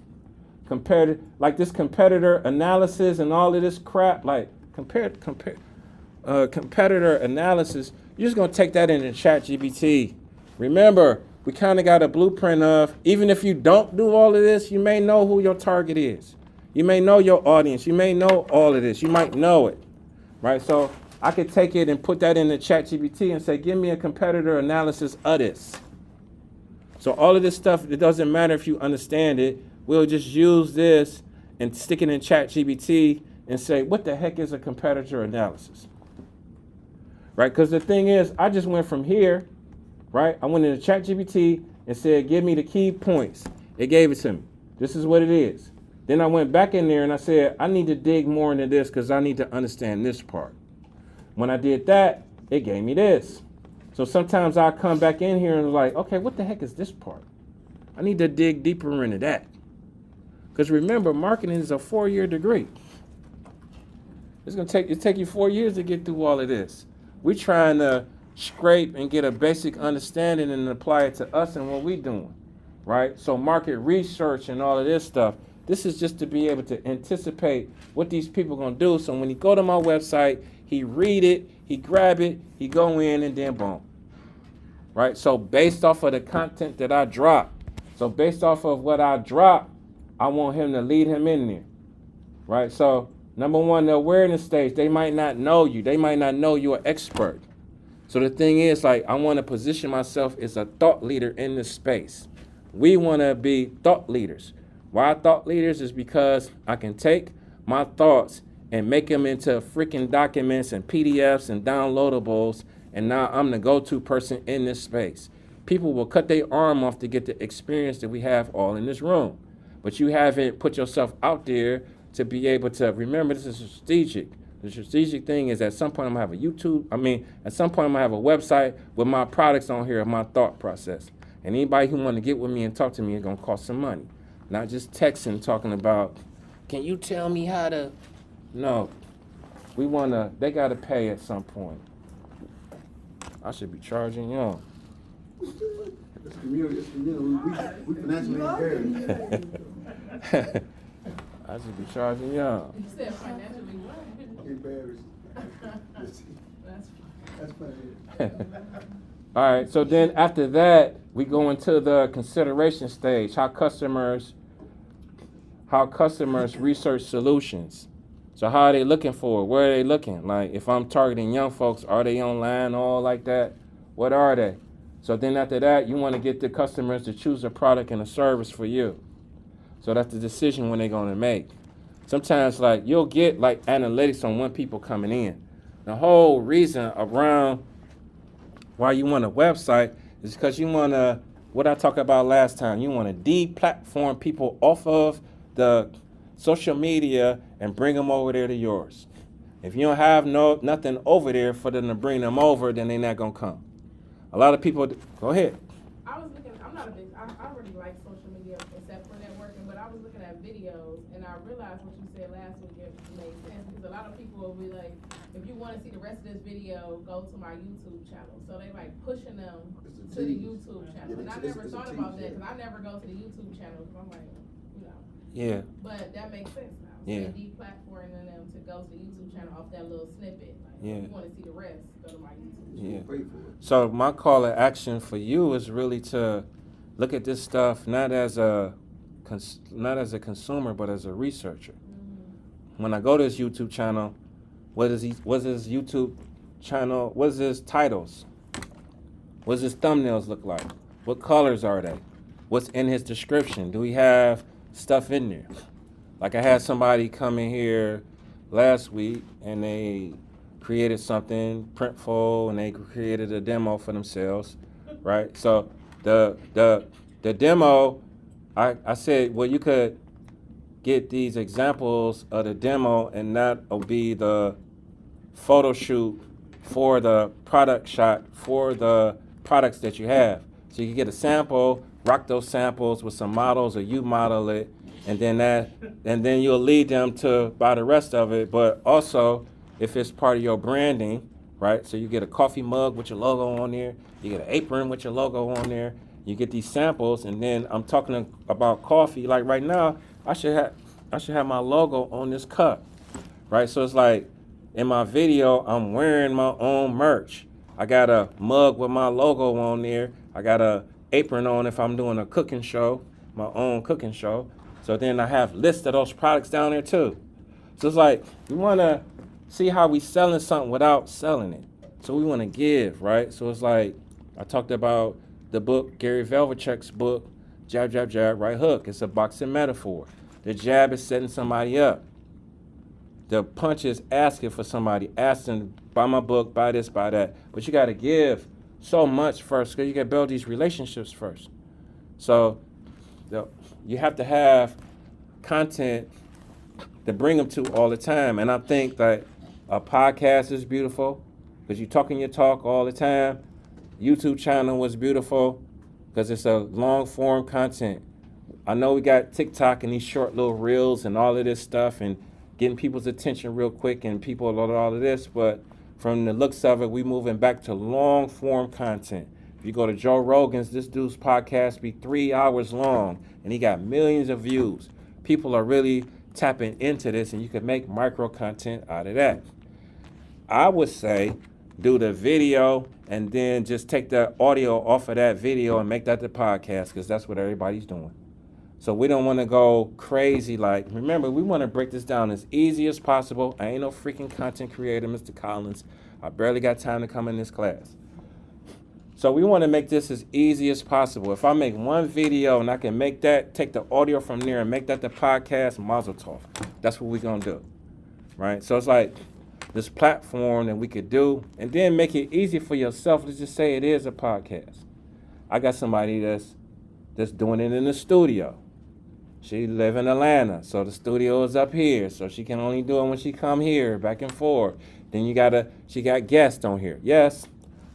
this competitor analysis and all of this crap. Like competitor analysis. You're just gonna take that into ChatGPT. Remember, we kind of got a blueprint of, even if you don't do all of this, you may know who your target is. You may know your audience. You may know all of this. You might know it, right? So I could take it and put that in the ChatGPT and say, give me a competitor analysis of this. So all of this stuff, it doesn't matter if you understand it. We'll just use this and stick it in ChatGPT and say, what the heck is a competitor analysis? Right? Because the thing is, I just went from here, right? I went into ChatGPT and said, give me the key points. It gave it to me. This is what it is. Then I went back in there and I said, I need to dig more into this because I need to understand this part. When I did that, it gave me this. So sometimes I come back in here and like, okay, what the heck is this part? I need to dig deeper into that. Because remember, marketing is a 4-year degree. It's gonna take you 4 years to get through all of this. We're trying to scrape and get a basic understanding and apply it to us and what we're doing, right? So market research and all of this stuff, this is just to be able to anticipate what these people are gonna do. So when he go to my website, he read it, he grab it, he go in, and then boom. Right? So based off of the content that I drop, so based off of what I drop, I want him to lead him in there. Right? So number one, the awareness stage, they might not know you. They might not know you're an expert. So the thing is, like, I want to position myself as a thought leader in this space. We want to be thought leaders. Why thought leaders is because I can take my thoughts and make them into freaking documents and PDFs and downloadables, and now I'm the go-to person in this space. People will cut their arm off to get the experience that we have all in this room. But you haven't put yourself out there to be able to, remember, this is strategic. The strategic thing is at some point I'm gonna have a at some point I'm gonna have a website with my products on here, my thought process. And anybody who wanna get with me and talk to me is gonna cost some money. Not just texting, talking about, can you tell me how to? No, they gotta pay at some point. I should be charging y'all. It's community, we financially impaired. I should be charging y'all. You said financially what? Embarrassed. That's funny. All right, so then after that, we go into the consideration stage, how customers research solutions. So how are they looking for it? Where are they looking? Like if I'm targeting young folks, are they online, all like that? What are they? So then after that, you want to get the customers to choose a product and a service for you. So that's the decision when they're going to make. Sometimes like you'll get like analytics on when people coming in. The whole reason around why you want a website is because you want to, what I talked about last time, you want to de-platform people off of the social media and bring them over there to yours. If you don't have nothing over there for them to bring them over, then they're not going to come. A lot of people, go ahead. I was looking, I'm not a big, I already like social media except for networking, but I was looking at videos and I realized what you said last week, it made sense because a lot of people will be like, if you want to see the rest of this video, go to my YouTube channel. So they like pushing them to the YouTube channel. And I never thought about that because I never go to the YouTube channel because I'm like, you know. Yeah. But that makes sense now. Yeah. So de-platforming them to go to the YouTube channel off that little snippet. Like, Yeah. if you want to see the rest, go to my YouTube channel. Yeah. Pay for it. So my call to action for you is really to look at this stuff not as a consumer, but as a researcher. When I go to his YouTube channel, what's his YouTube channel? What's his titles? What's his thumbnails look like? What colors are they? What's in his description? Do we have stuff in there? Like I had somebody come in here last week and they created something printful and they created a demo for themselves, right? So the demo, I said, well, you could get these examples of the demo and that be the photo shoot for the product shot for the products that you have. So you can get a sample, rock those samples with some models, or you model it, and then you'll lead them to buy the rest of it. But also, if it's part of your branding, right? So you get a coffee mug with your logo on there, you get an apron with your logo on there, you get these samples, and then I'm talking about coffee. Like right now, I should have my logo on this cup, right? So it's like in my video, I'm wearing my own merch. I got a mug with my logo on there. I got a apron on if I'm doing a cooking show, my own cooking show. So then I have lists of those products down there too. So it's like, we want to see how we selling something without selling it. So we want to give, right? So it's like, I talked about the book, Gary Vaynerchuk's book, Jab, Jab, Jab, Right Hook. It's a boxing metaphor. The jab is setting somebody up. The punch is asking for somebody, asking, buy my book, buy this, buy that. But you got to give so much first, because you got to build these relationships first. So you have to have content to bring them to all the time. And I think that a podcast is beautiful because you're talking your talk all the time. YouTube channel was beautiful because it's a long form content. I know we got TikTok and these short little reels and all of this stuff and getting people's attention real quick and people love all of this, but from the looks of it, we moving back to long form content. If you go to Joe Rogan's, this dude's podcast be 3 hours long and he got millions of views. People are really tapping into this and you can make micro content out of that. I would say do the video and then just take the audio off of that video and make that the podcast, because that's what everybody's doing. So we don't want to go crazy. Like, remember, we want to break this down as easy as possible. I ain't no freaking content creator, Mr. Collins. I barely got time to come in this class. So we want to make this as easy as possible. If I make one video and I can make that, take the audio from there and make that the podcast, mazel tov. That's what we're going to do, right? So it's like this platform that we could do, and then make it easy for yourself to just say it is a podcast. I got somebody that's doing it in the studio. She live in Atlanta, so the studio is up here, so she can only do it when she come here, back and forth. Then she got guests on here. Yes,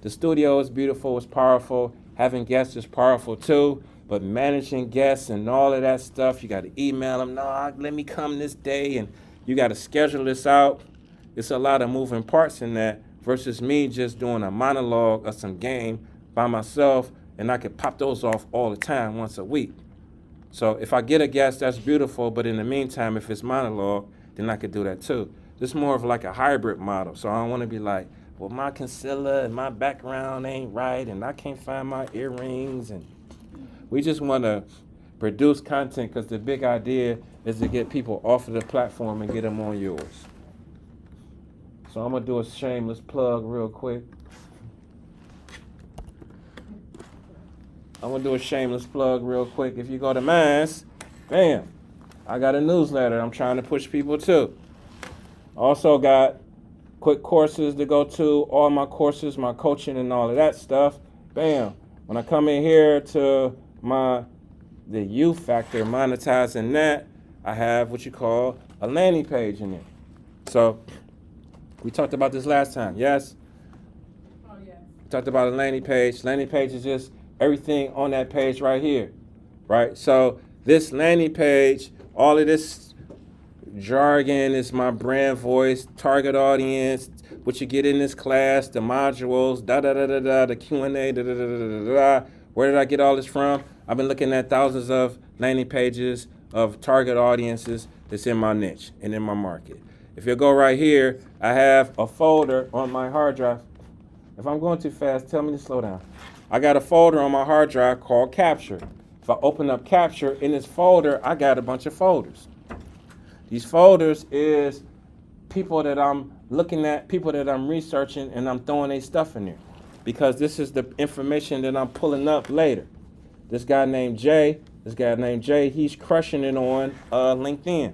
the studio is beautiful, it's powerful. Having guests is powerful too, but managing guests and all of that stuff, you got to email them, no, let me come this day, and you got to schedule this out. It's a lot of moving parts in that versus me just doing a monologue of some game by myself, and I could pop those off all the time once a week. So if I get a guest, that's beautiful, but in the meantime, if it's monologue, then I could do that too. This is more of like a hybrid model, so I don't want to be like, well, my concealer and my background ain't right, and I can't find my earrings, and we just want to produce content because the big idea is to get people off of the platform and get them on yours. So I'm going to do a shameless plug real quick. If you go to Mass, bam, I got a newsletter I'm trying to push people to. Also got quick courses to go to, all my courses, my coaching and all of that stuff. Bam. When I come in here to the U factor, monetizing that, I have what you call a landing page in there. So we talked about this last time, yes? Oh, yeah. We talked about a landing page. Landing page is just everything on that page right here, right? So this landing page, all of this jargon is my brand voice, target audience, what you get in this class, the modules, the Q&A, Where did I get all this from? I've been looking at thousands of landing pages of target audiences that's in my niche and in my market. If you go right here, I have a folder on my hard drive If I'm going too fast, tell me to slow down. I got a folder on my hard drive called Capture. If I open up Capture, in this folder, I got a bunch of folders. These folders is people that I'm looking at, people that I'm researching, and I'm throwing their stuff in there. Because this is the information that I'm pulling up later. This guy named Jay, he's crushing it on LinkedIn.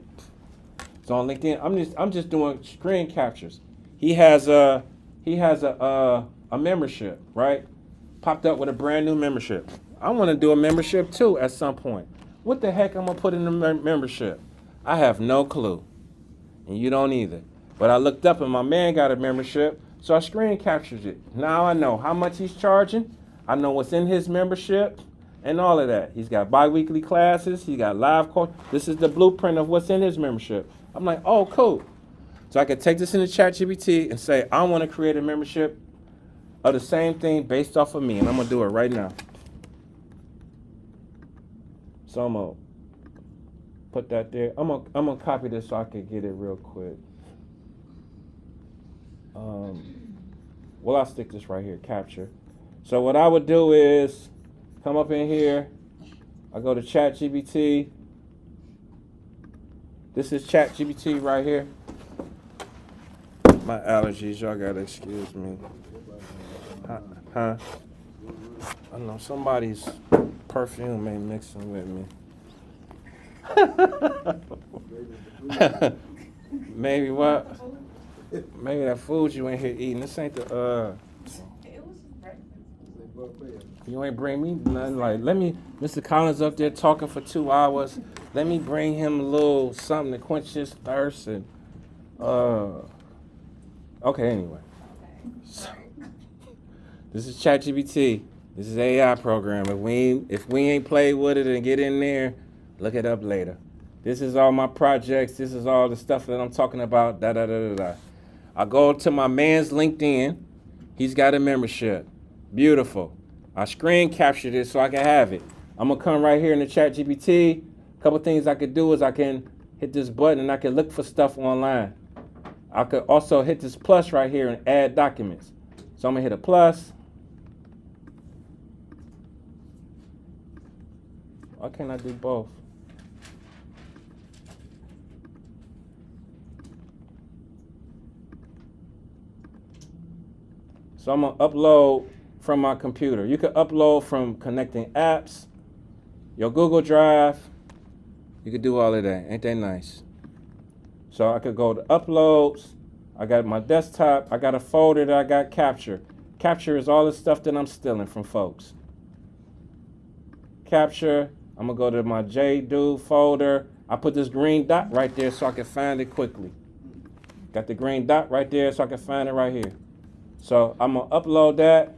So on LinkedIn, I'm just doing screen captures. He has a membership, right? Popped up with a brand new membership. I want to do a membership too at some point. What the heck I'm gonna put in the membership? I have no clue, and you don't either. But I looked up and my man got a membership, so I screen captured it. Now I know how much he's charging. I know what's in his membership and all of that. He's got bi-weekly classes. He got live course. This is the blueprint of what's in his membership. I'm like, oh, cool. So I could take this into ChatGPT and say, I want to create a membership of the same thing based off of me, and I'm gonna do it right now. So I'm gonna put that there. I'm gonna copy this so I can get it real quick. Well, I'll stick this right here, capture. So what I would do is come up in here. I go to ChatGPT. This is ChatGPT right here. My allergies, y'all gotta excuse me. Huh? I know somebody's perfume ain't mixing with me. Maybe what? Maybe that food you ain't here eating. This ain't the It was just breakfast. You ain't bring me nothing. Like, let me, Mr. Collins up there talking for 2 hours. Let me bring him a little something to quench his thirst and okay, anyway. So, this is ChatGPT. This is AI program. If we ain't played with it and get in there, look it up later. This is all my projects. This is all the stuff that I'm talking about. I go to my man's LinkedIn. He's got a membership. Beautiful. I screen captured it so I can have it. I'm gonna come right here in the ChatGPT. A couple things I could do is I can hit this button and I can look for stuff online. I could also hit this plus right here and add documents. So I'm gonna hit a plus. Why can't I do both? So I'm gonna upload from my computer. You can upload from connecting apps, your Google Drive. You could do all of that. Ain't that nice? So I could go to uploads. I got my desktop. I got a folder that I got capture. Capture is all the stuff that I'm stealing from folks. Capture. I'm gonna go to my JDo folder. I put this green dot right there so I can find it quickly. Got the green dot right there so I can find it right here. So I'm gonna upload that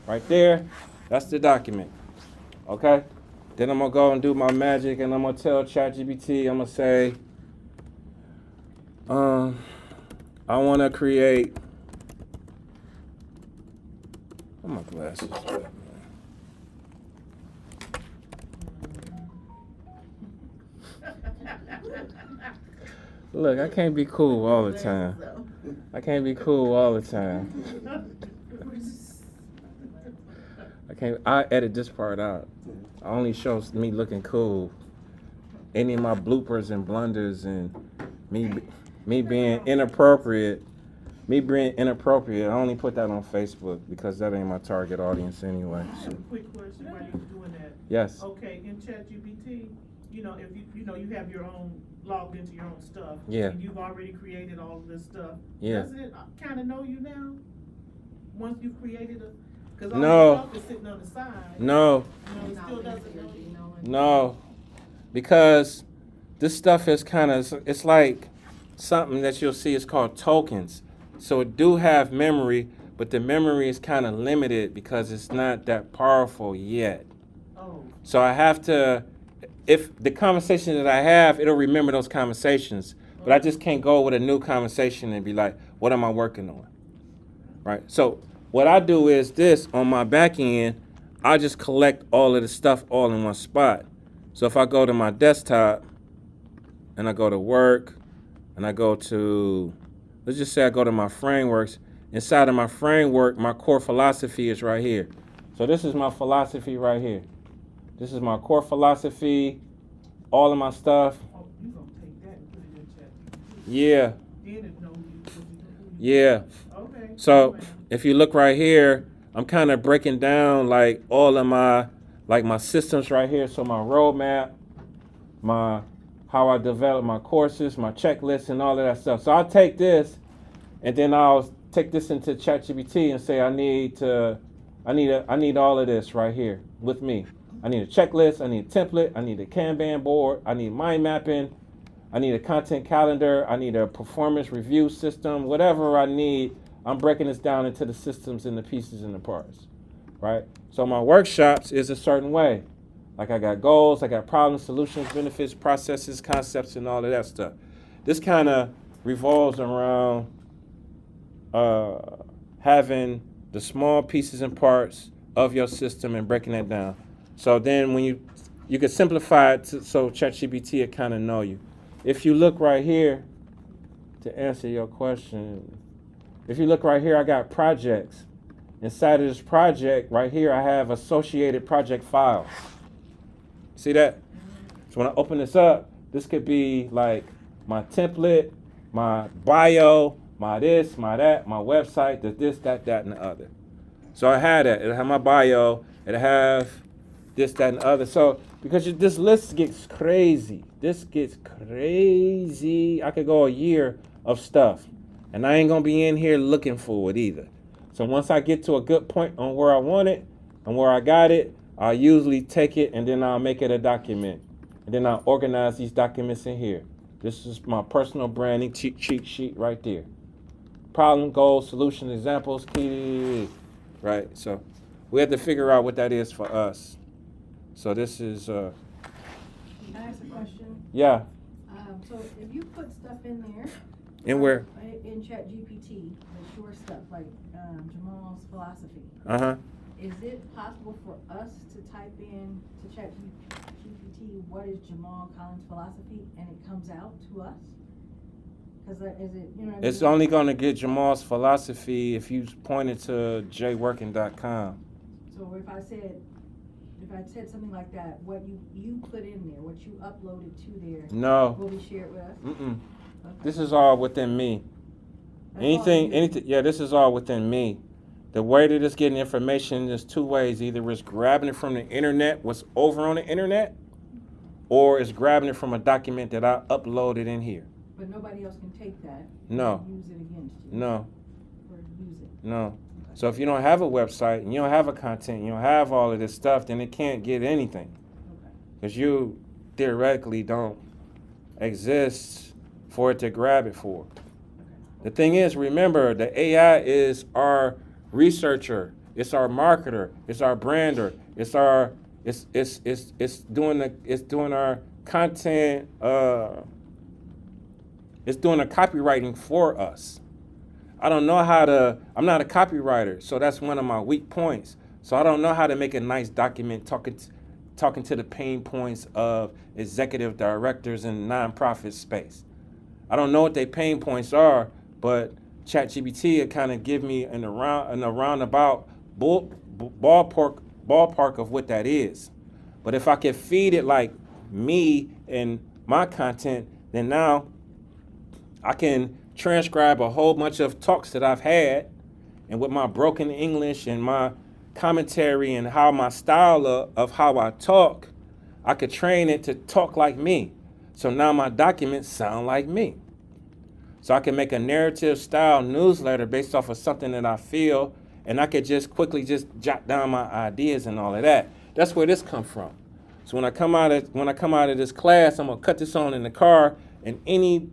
right there. That's the document. Okay? Then I'm gonna go and do my magic and I'm gonna tell ChatGPT, I'm gonna say, I wanna create, where my glasses at, man? Look, I can't be cool all the time. I can't be cool all the time. I edit this part out. I only show me looking cool. Any of my bloopers and blunders and me being inappropriate. I only put that on Facebook because that ain't my target audience anyway. I have a quick question while you're doing that. Yes. Okay, in ChatGPT, if you have your own, logged into your own stuff. Yeah. And you've already created all of this stuff. Yeah. Doesn't it kind of know you now? Once you've created because all No. the stuff is sitting on the side. No. It still doesn't know you. No. Because this stuff is it's like something that you'll see is called tokens. So it do have memory, but the memory is kind of limited because it's not that powerful yet. Oh. So I have to, if the conversation that I have, it'll remember those conversations. But I just can't go with a new conversation and be like, what am I working on? Right? So what I do is this, on my back end, I just collect all of the stuff all in one spot. So if I go to my desktop and I go to work and I go to, let's just say I go to my frameworks inside of my framework, my core philosophy is right here. So this is my philosophy right here. This is my core philosophy, all of my stuff. Oh, you gonna take that and put it in chat. Yeah, Then it know who you. yeah. Okay. So Ma'am. if you look right here, I'm kind of breaking down like all of my systems right here. So my roadmap, my how I develop my courses, my checklists, and all of that stuff. So I'll take this, and then I'll take this into ChatGPT and say I need all of this right here with me. I need a checklist, I need a template, I need a Kanban board, I need mind mapping, I need a content calendar, I need a performance review system, whatever I need. I'm breaking this down into the systems and the pieces and the parts, right? So my workshops is a certain way. Like I got goals, I got problems, solutions, benefits, processes, concepts, and all of that stuff. This kind of revolves around having the small pieces and parts of your system and breaking that down. So then when you can simplify it so ChatGPT will kind of know you. If you look right here, to answer your question, if you look right here, I got projects. Inside of this project right here, I have associated project files. See that? So when I open this up, this could be like my template, my bio, my this, my that, my website, this, that, and the other. So I had that. It'll have my bio. It'll have this, that, and the other. So because this list gets crazy. This gets crazy. I could go a year of stuff. And I ain't going to be in here looking for it either. So once I get to a good point on where I want it and where I got it, I'll usually take it and then I'll make it a document. And then I'll organize these documents in here. This is my personal branding cheat sheet right there. Problem, goals, solution, examples, key, right? So we have to figure out what that is for us. So this is, Can I ask a question? yeah. So if you put stuff in there. And where? In ChatGPT, the short stuff, like Jamal's philosophy. Uh-huh. Is it possible for us to type in to ChatGPT what is Jamal Collins' philosophy and it comes out to us? Because is it, you know what I mean? It's only going to get Jamal's philosophy if you point it to jworking.com. So if I said something like that, what you put in there, what you uploaded to there, No. will be shared with us? Mm-mm. Okay. This is all within me. That's Anything, all you. yeah, this is all within me. The way that it's getting information is two ways. Either it's grabbing it from the internet, what's over on the internet, or it's grabbing it from a document that I uploaded in here. But nobody else can take that. No. And use it against you. No, Or use it. no. So if you don't have a website and you don't have a content, you don't have all of this stuff, then it can't get anything. Okay. Because you theoretically don't exist for it to grab it for. The thing is, remember, the AI is our researcher, it's our marketer, it's our brander, it's doing our content, it's doing the copywriting for us. I don't know I'm not a copywriter, so that's one of my weak points. So I don't know how to make a nice document talking to the pain points of executive directors in nonprofit space. I don't know what their pain points are, but ChatGPT will kind of give me a roundabout ballpark of what that is. But if I can feed it like me and my content, then now I can transcribe a whole bunch of talks that I've had, and with my broken English and my commentary and how my style of how I talk, I could train it to talk like me. So now my documents sound like me. So I can make a narrative style newsletter based off of something that I feel, and I could just quickly just jot down my ideas and all of that. That's where this come from. So when I come out of this class, I'm gonna cut this on in the car, and any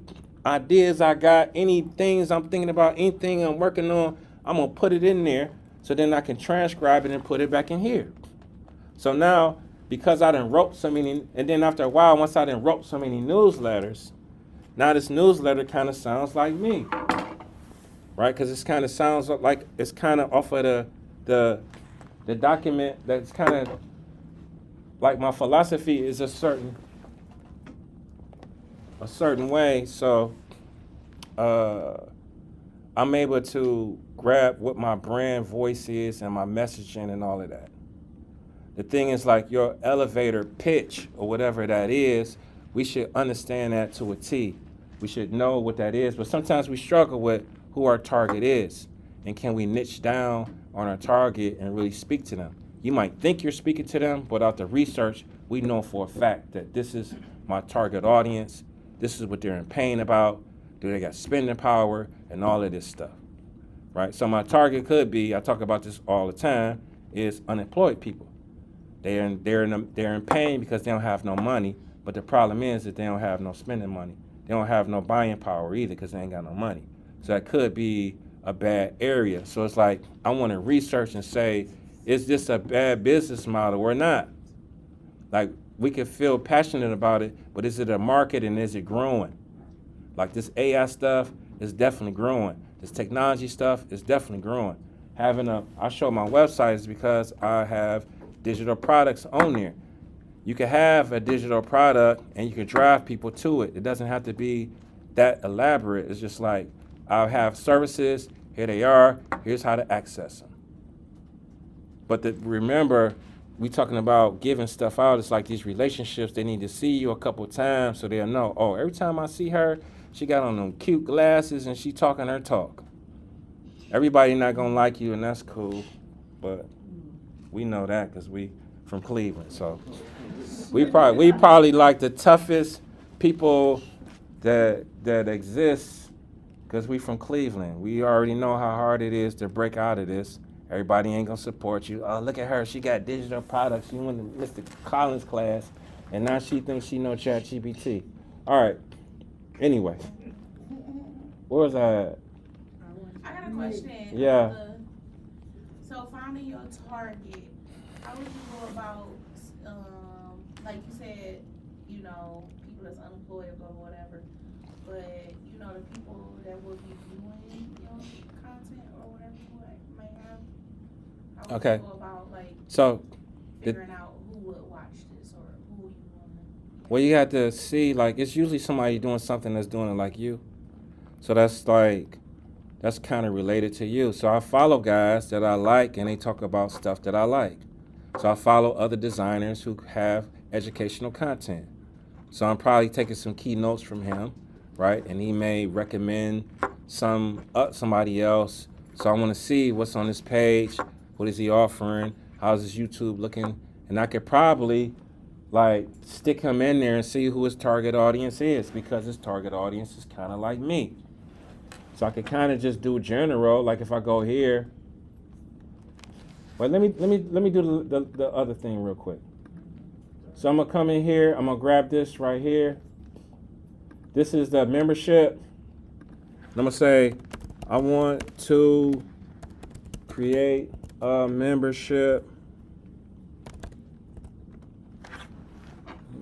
ideas I got, any things I'm thinking about, anything I'm working on, I'm gonna put it in there so then I can transcribe it and put it back in here. So now, because I done wrote so many, and then after a while, once I done wrote so many newsletters, now this newsletter kind of sounds like me, right? Because it kind of sounds like it's kind of off of the document that's kind of like my philosophy is a certain way. So I'm able to grab what my brand voice is and my messaging and all of that. The thing is, like, your elevator pitch or whatever that is, we should understand that to a T. We should know what that is, but sometimes we struggle with who our target is, and can we niche down on our target and really speak to them. You might think you're speaking to them, but without the research, we know for a fact that this is my target audience, this is what they're in pain about, do they got spending power, and all of this stuff, right? So my target could be, I talk about this all the time, is unemployed people. They're in pain because they don't have no money, but the problem is that they don't have no spending money. They don't have no buying power either because they ain't got no money. So that could be a bad area. So it's like, I want to research and say, is this a bad business model or not? Like, we can feel passionate about it, but is it a market and is it growing? Like, this AI stuff is definitely growing. This technology stuff is definitely growing. I show my websites because I have digital products on there. You can have a digital product and you can drive people to it. It doesn't have to be that elaborate. It's just like, I'll have services, here they are, here's how to access them. But remember, we talking about giving stuff out. It's like these relationships, they need to see you a couple times so they'll know, oh, every time I see her, she got on them cute glasses and she talking her talk. Everybody not gonna like you, and that's cool, but we know that because we from Cleveland. So we probably like the toughest people that exist because we from Cleveland. We already know how hard it is to break out of this. Everybody ain't gonna support you. Oh, look at her, she got digital products. She went to Mr. Collins class, and now she thinks she know ChatGPT. All right. Anyway, where was I at? I got a question. Yeah. So finding your target, how would you go about, like you said, people that's unemployed or whatever, but the people that will be viewing your content or whatever you may have. How would you go about figuring out who would watch this or who you want to? Well, you have to see, like, it's usually somebody doing something that's doing it like you. So that's kind of related to you. So I follow guys that I like, and they talk about stuff that I like. So I follow other designers who have educational content. So I'm probably taking some keynotes from him, right? And he may recommend somebody else. So I want to see what's on his page, what is he offering, how's his YouTube looking, and I could probably stick him in there and see who his target audience is, because his target audience is kind of like me. So I could kind of just do general, like if I go here. Well, let me do the other thing real quick. So I'm gonna come in here. I'm gonna grab this right here. This is the membership. I'm gonna say I want to create a membership.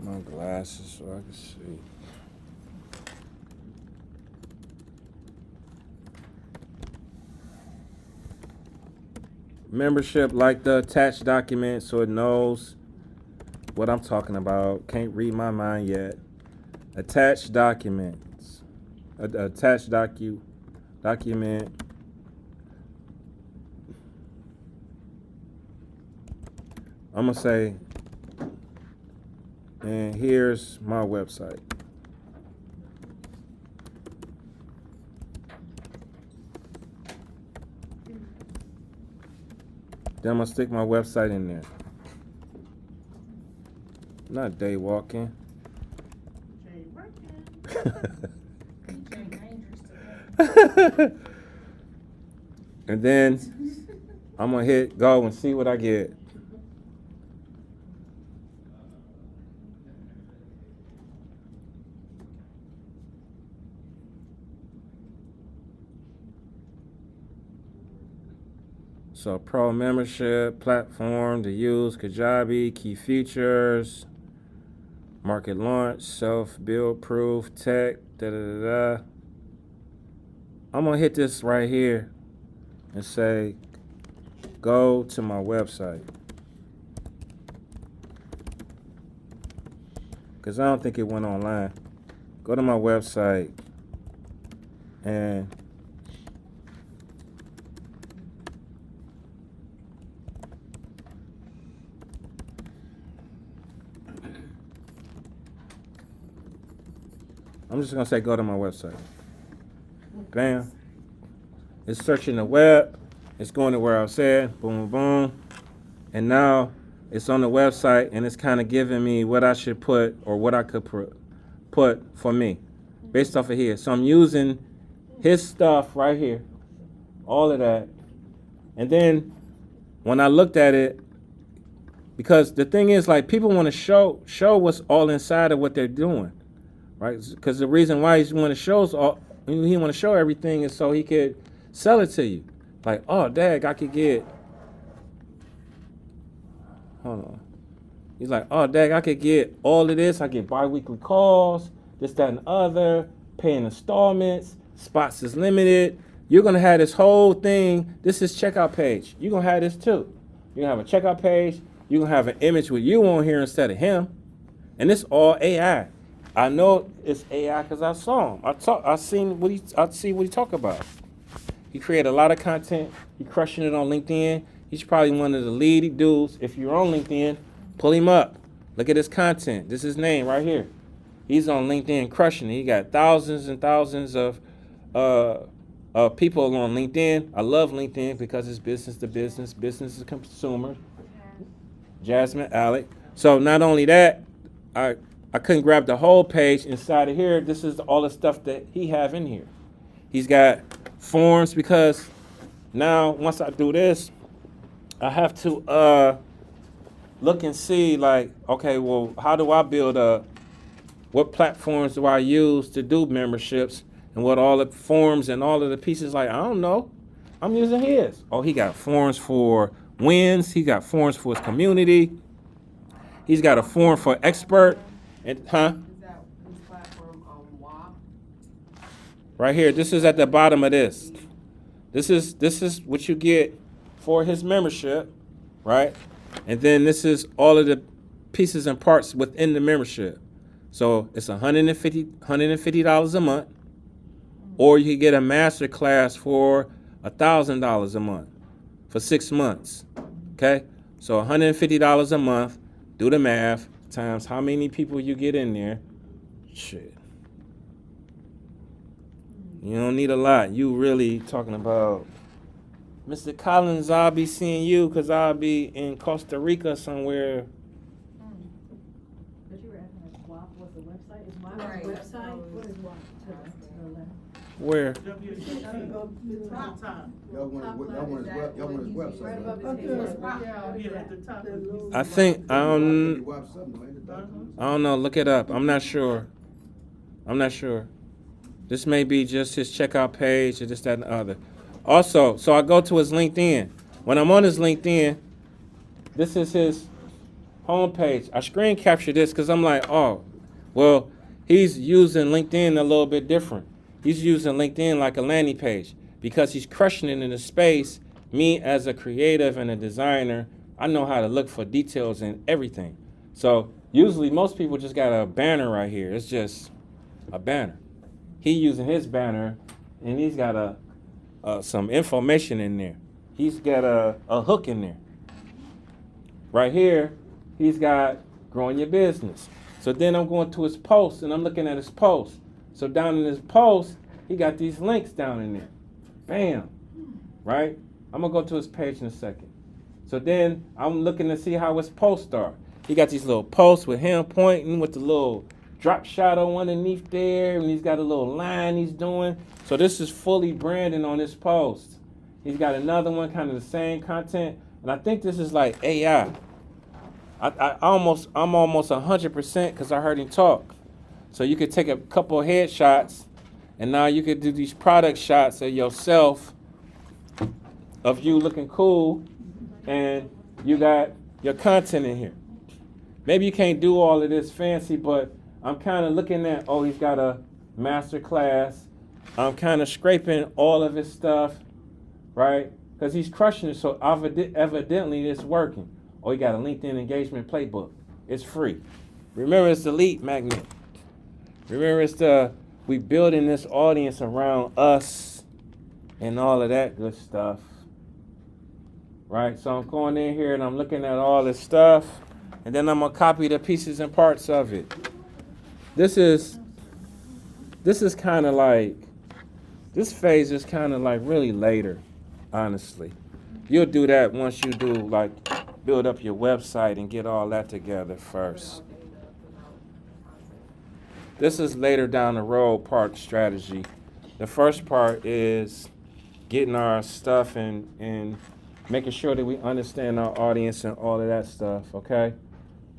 My glasses so I can see. Membership, like the attached document, so it knows what I'm talking about. Can't read my mind yet. Attached documents. Attached document. I'm gonna say, and here's my website. Then I'm gonna stick my website in there. Not day walking. And then I'm gonna hit go and see what I get. So pro membership, platform to use, Kajabi, key features, market launch, self-build proof, tech, da-da-da-da. I'm gonna hit this right here and say, go to my website. Because I don't think it went online. Go to my website and I'm just gonna say go to my website. Bam. It's searching the web. It's going to where I said, boom, boom. And now it's on the website and it's kind of giving me what I should put or what I could put for me based off of here. So I'm using his stuff right here, all of that. And then when I looked at it, because the thing is, like, people want to show what's all inside of what they're doing, right? Because the reason why he want to show everything is so he could sell it to you. Like, oh, dang, I could get, hold on. He's like, oh, dang, I could get all of this. I get bi-weekly calls, this, that, and other, paying installments, spots is limited. You're going to have this whole thing. This is checkout page. You're going to have this too. You're going to have a checkout page. You're going to have an image with you on here instead of him. And it's all AI. I know it's AI because I saw him. I see what he talk about. He created a lot of content. He crushing it on LinkedIn. He's probably one of the leading dudes. If you're on LinkedIn, pull him up. Look at his content. This is his name right here. He's on LinkedIn crushing it. He got thousands and thousands of people on LinkedIn. I love LinkedIn because it's business to business, business to consumer. Jasmine, Alec. So not only that, I couldn't grab the whole page inside of here. This is all the stuff that he have in here. He's got forms because now once I do this, I have to look and see like, okay, well, how do I build what platforms do I use to do memberships and what all the forms and all of the pieces, like, I don't know. I'm using his. Oh, he got forms for wins. He got forms for his community. He's got a form for expert. And, Is that his platform on WAP? right here, this is at the bottom of this. This is what you get for his membership, right? And then this is all of the pieces and parts within the membership. So it's $150 a month, or you can get a master class for $1,000 a month for 6 months. Okay, so $150 a month. Do the math times how many people you get in there. Shit. You don't need a lot. You really talking about, Mr. Collins, I'll be seeing you because I'll be in Costa Rica somewhere. But you were asking us WAP, what's the website? Is WAP Right. a website? What is WAP? To the left. Where? Top. Y'all want his website. Right above right? his head. Yeah, at the top. I think I don't WAP something, ain't it? I don't know. Look it up. I'm not sure. This may be just his checkout page or this, that, and the other. Also, so I go to his LinkedIn. When I'm on his LinkedIn, this is his homepage. I screen capture this because I'm like, oh, well, he's using LinkedIn a little bit different. He's using LinkedIn like a landing page because he's crushing it in the space. Me as a creative and a designer, I know how to look for details and everything. So usually most people just got a banner right here. It's just a banner. He using his banner and he's got some information in there. He's got a hook in there. Right here, he's got growing your business. So then I'm going to his post and I'm looking at his post. So down in his post, he got these links down in there. Bam, right? I'm gonna go to his page in a second. So then I'm looking to see how his posts are. He got these little posts with him pointing with the little drop shadow underneath there, and he's got a little line he's doing. So this is fully branding on his post. He's got another one, kind of the same content, and I think this is like AI. I'm almost 100% because I heard him talk. So you could take a couple of headshots, and now you could do these product shots of yourself, of you looking cool, and you got your content in here. Maybe you can't do all of this fancy, but I'm kind of looking at, oh, he's got a master class. I'm kind of scraping all of his stuff, right? Because he's crushing it, so evidently it's working. Oh, he got a LinkedIn engagement playbook. It's free. Remember, it's the lead magnet. Remember, it's we building this audience around us and all of that good stuff. Right? So I'm going in here and I'm looking at all this stuff, and then I'm going to copy the pieces and parts of it. This is this is kind of like, this phase is kind of like really later, honestly. You'll do that once you do like build up your website and get all that together first. This is later down the road part strategy. The first part is getting our stuff and making sure that we understand our audience and all of that stuff, okay?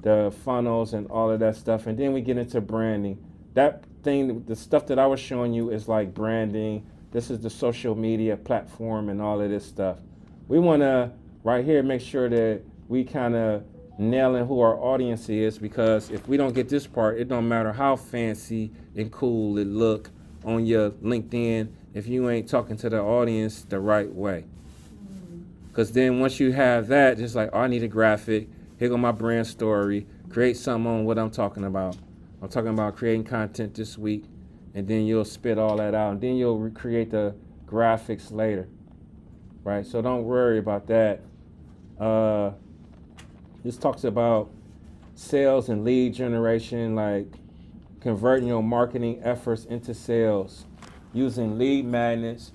The funnels and all of that stuff. And then we get into branding. That thing, the stuff that I was showing you is like branding. This is the social media platform and all of this stuff. We want to, right here, make sure that we kind of nailing who our audience is, because if we don't get this part, it don't matter how fancy and cool it look on your LinkedIn if you ain't talking to the audience the right way. Because then once you have that, just like, oh, I need a graphic, here go my brand story, create something on what I'm talking about. I'm talking about creating content this week, and then you'll spit all that out, and then you'll recreate the graphics later, right? So don't worry about that. This talks about sales and lead generation, like converting your marketing efforts into sales using lead magnets,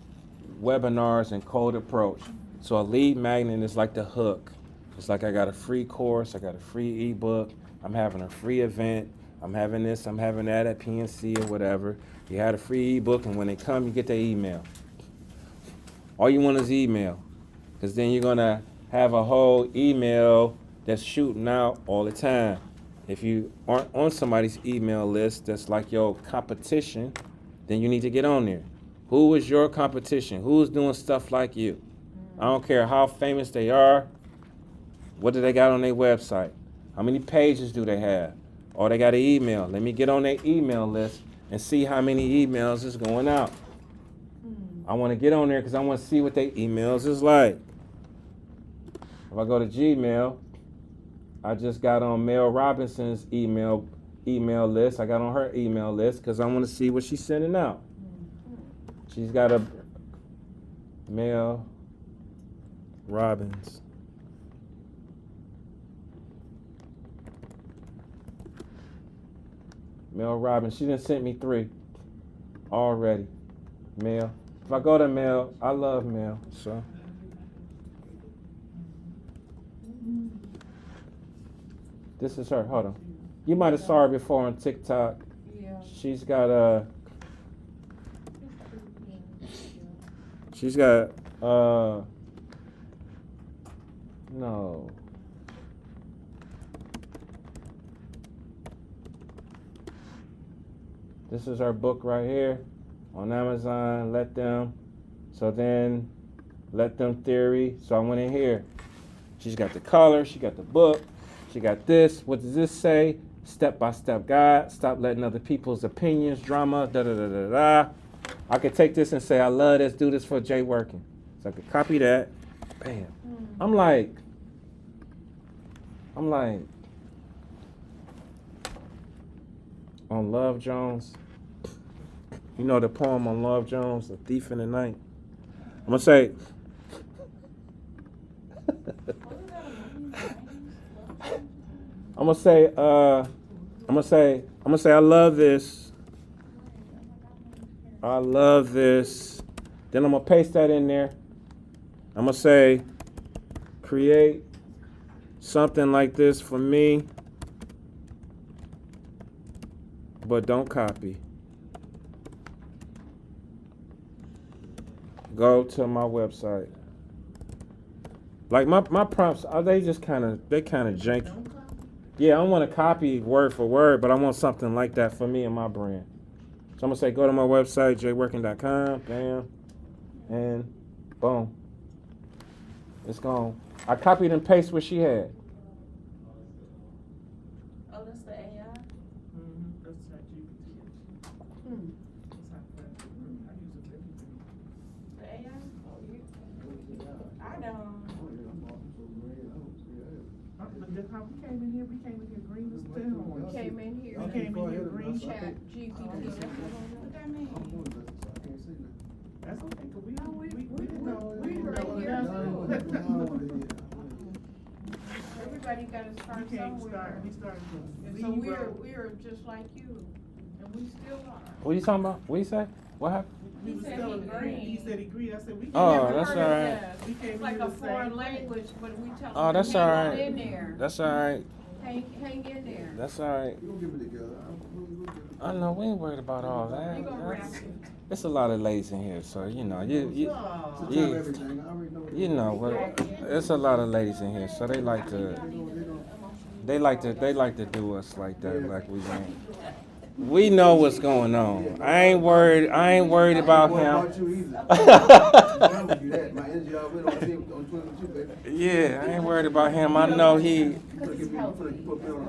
webinars, and cold approach. So a lead magnet is like the hook. It's like I got a free course, I got a free ebook, I'm having a free event, I'm having this, I'm having that at PNC or whatever. You had a free ebook, and when they come, you get their email. All you want is email, because then you're gonna have a whole email that's shooting out all the time. If you aren't on somebody's email list that's like your competition, then you need to get on there. Who is your competition? Who's doing stuff like you? I don't care how famous they are. What do they got on their website? How many pages do they have? Or they got an email. Let me get on their email list and see how many emails is going out. I want to get on there because I want to see what their emails is like. If I go to Gmail, I just got on Mel Robinson's email list. I got on her email list because I want to see what she's sending out. She's got a Mel Robbins. Mel Robbins. She done sent me 3 already. Mel. If I go to Mel, I love Mel. So. This is her. Hold on. You might have saw her before on TikTok. Yeah. She's got no. This is her book right here on Amazon, Let Them. So then, Let Them Theory. So I went in here. She's got the color, she got the book, she got this. What does this say? Step-by-step guide. Stop letting other people's opinions, drama, da-da-da-da-da. I could take this and say, I love this, do this for Jay Working. So I could copy that. Bam. I'm like, on Love Jones. You know the poem on Love Jones, A Thief in the Night? I'm gonna say, I love this. I love this. Then I'm gonna paste that in there. I'm gonna say, create something like this for me, but don't copy. Go to my website. Like my prompts, they kind of janky. Yeah, I don't want to copy word for word, but I want something like that for me and my brand. So I'm gonna say, go to my website, jworking.com, bam, and boom. It's gone. I copied and pasted what she had. Oh, that's the AI? That's ChatGPT. The AI? I don't. That's how we came in here. We came in here green as hell. We came in here, We came in here green. chat GPT. What that mean? That's okay, cause we we know. right here too. Everybody gotta start We can't somewhere. start. We started from And so zero. we're just like you. And we still are. What are you talking about? What you say? What happened? We He was said still he agreeing. He agreed. said he agreed. I said, we can't. Oh, never that's heard all of right. that. We can't It's like use a the same foreign thing. language, but we tell Oh, them that's to all hang on right. in there. That's all right. Hang in there. That's all right. You gonna get me together. We'll get it. I know we ain't worried about all that. You gonna wrap it. It's a lot of ladies in here, so you know you It's a Yeah. time everything. I already know what you know what. It's a lot of ladies in here, so they like to do us like that, like we ain't. We know what's going on. I ain't worried about What him. about you either? I would do that. My energy already on team on 22, baby. Yeah, I ain't worried about him. I know he. You put me on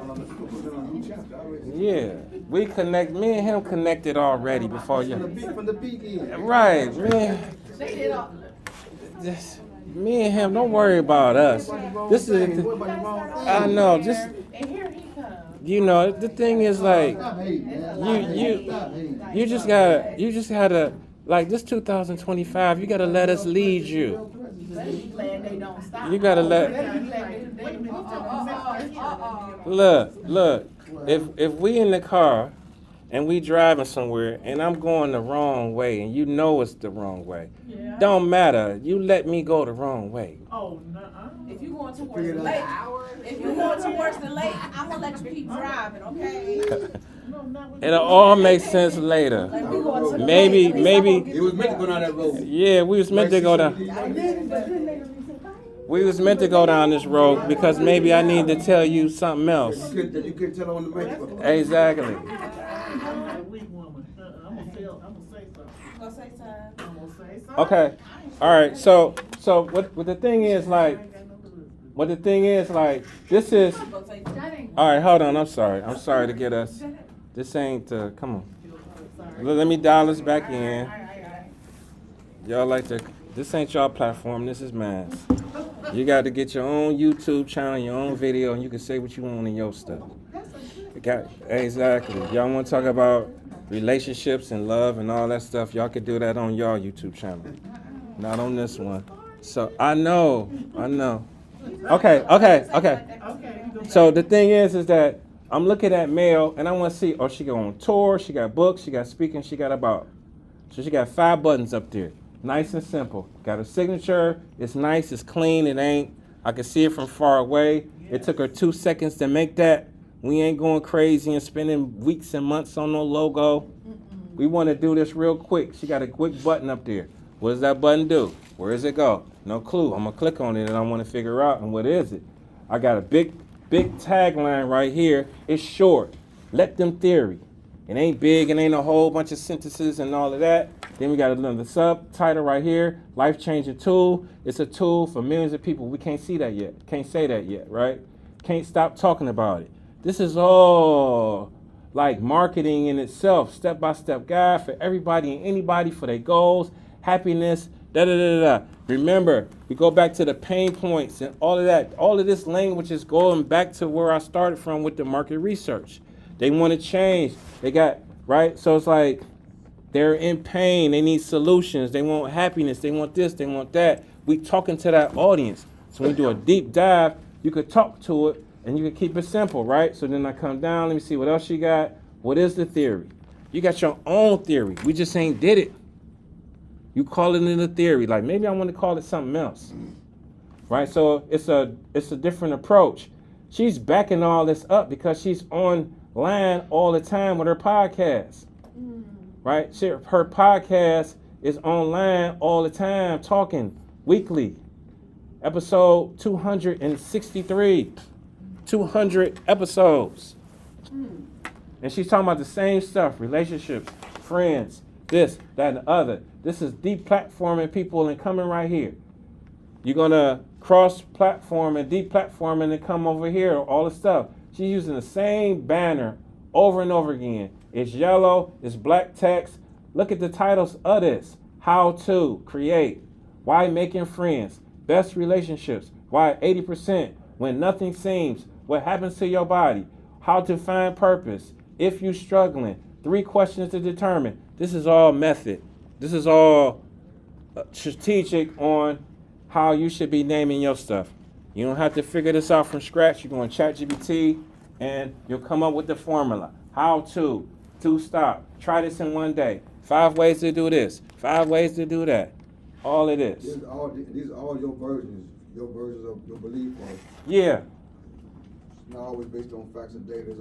a new chapter already. Yeah, we connect. Me and him connected already before From the beginning. Right, man. They did all. Just, me and him. Don't worry about us. This is. I know. Just And here he comes. you know. The thing is like. Stop hating, man. You just gotta like this 2025. You gotta let us lead you. Glad they don't stop. You gotta let. Look. If we in the car and we driving somewhere and I'm going the wrong way and you know it's the wrong way, Yeah. don't matter. You let me go the wrong way. Oh, no. If you going towards the lake, if you going towards the lake, I'm gonna let you keep driving, okay? No, not with It'll all make sense later. Like we going to the Maybe. It was meant to go down that road. Yeah, we was meant to go down. We was meant to go down this road because maybe I need to tell you something else. You couldn't tell her on the mic. Exactly. a weak woman. I'm gonna say something. Gonna say something. I'm gonna say something. Okay. All right. So what the thing is like. What the thing is like. This is. Gonna say something. All right. Hold on. I'm sorry to get us. This ain't. Come on. Let me dial us back in. Y'all like to. This ain't y'all platform. This is mine. You got to get your own YouTube channel, your own video, and you can say what you want in your stuff. Exactly. Y'all want to talk about relationships and love and all that stuff? Y'all could do that on y'all YouTube channel, not on this one. So I know. Okay. Okay. So the thing is that I'm looking at mail and I want to see. Oh, she go on tour. She got books. She got speaking. She got about. So she got 5 buttons up there. Nice and simple. Got her signature. It's nice. It's clean. It ain't. I can see it from far away. It took her 2 seconds to make that. We ain't going crazy and spending weeks and months on no logo. We want to do this real quick. She got a quick button up there. What does that button do? Where does it go? No clue. I'm going to click on it and I want to figure out. And what is it? I got a big tagline right here. It's short. Let them theory. It ain't big. It ain't a whole bunch of sentences and all of that. Then we got another subtitle right here. Life-changing tool. It's a tool for millions of people. We can't see that yet. Can't say that yet, right? Can't stop talking about it. This is all like marketing in itself. Step-by-step guide for everybody and anybody for their goals, happiness, da-da-da-da-da. Remember, we go back to the pain points and all of that. All of this language is going back to where I started from with the market research. They want to change. They got, right? So it's like they're in pain. They need solutions. They want happiness. They want this. They want that. We talking to that audience. So when we do a deep dive, you could talk to it and you can keep it simple, right? So then I come down. Let me see what else you got. What is the theory? You got your own theory. We just ain't did it. You call it in a theory. Like maybe I want to call it something else, right? So it's a different approach. She's backing all this up because she's online all the time with her podcast, right? Her podcast is online all the time, talking weekly. Episode 263, 200 episodes. And she's talking about the same stuff, relationships, friends, this, that, and the other. This is deplatforming people and coming right here. You're going to cross-platform and deplatform and then come over here, all the stuff. She's using the same banner over and over again. It's yellow, it's black text. Look at the titles of this. How to create, why making friends, best relationships, why 80%, when nothing seems, what happens to your body, how to find purpose, if you're struggling, 3 questions to determine. This is all method. This is all strategic on how you should be naming your stuff. You don't have to figure this out from scratch. You're going to ChatGPT and you'll come up with the formula. How to to stop. Try this in one day. 5 ways to do this. 5 ways to do that. All of this. These are all your versions of your belief. Or Yeah. it's not always based on facts and data. It's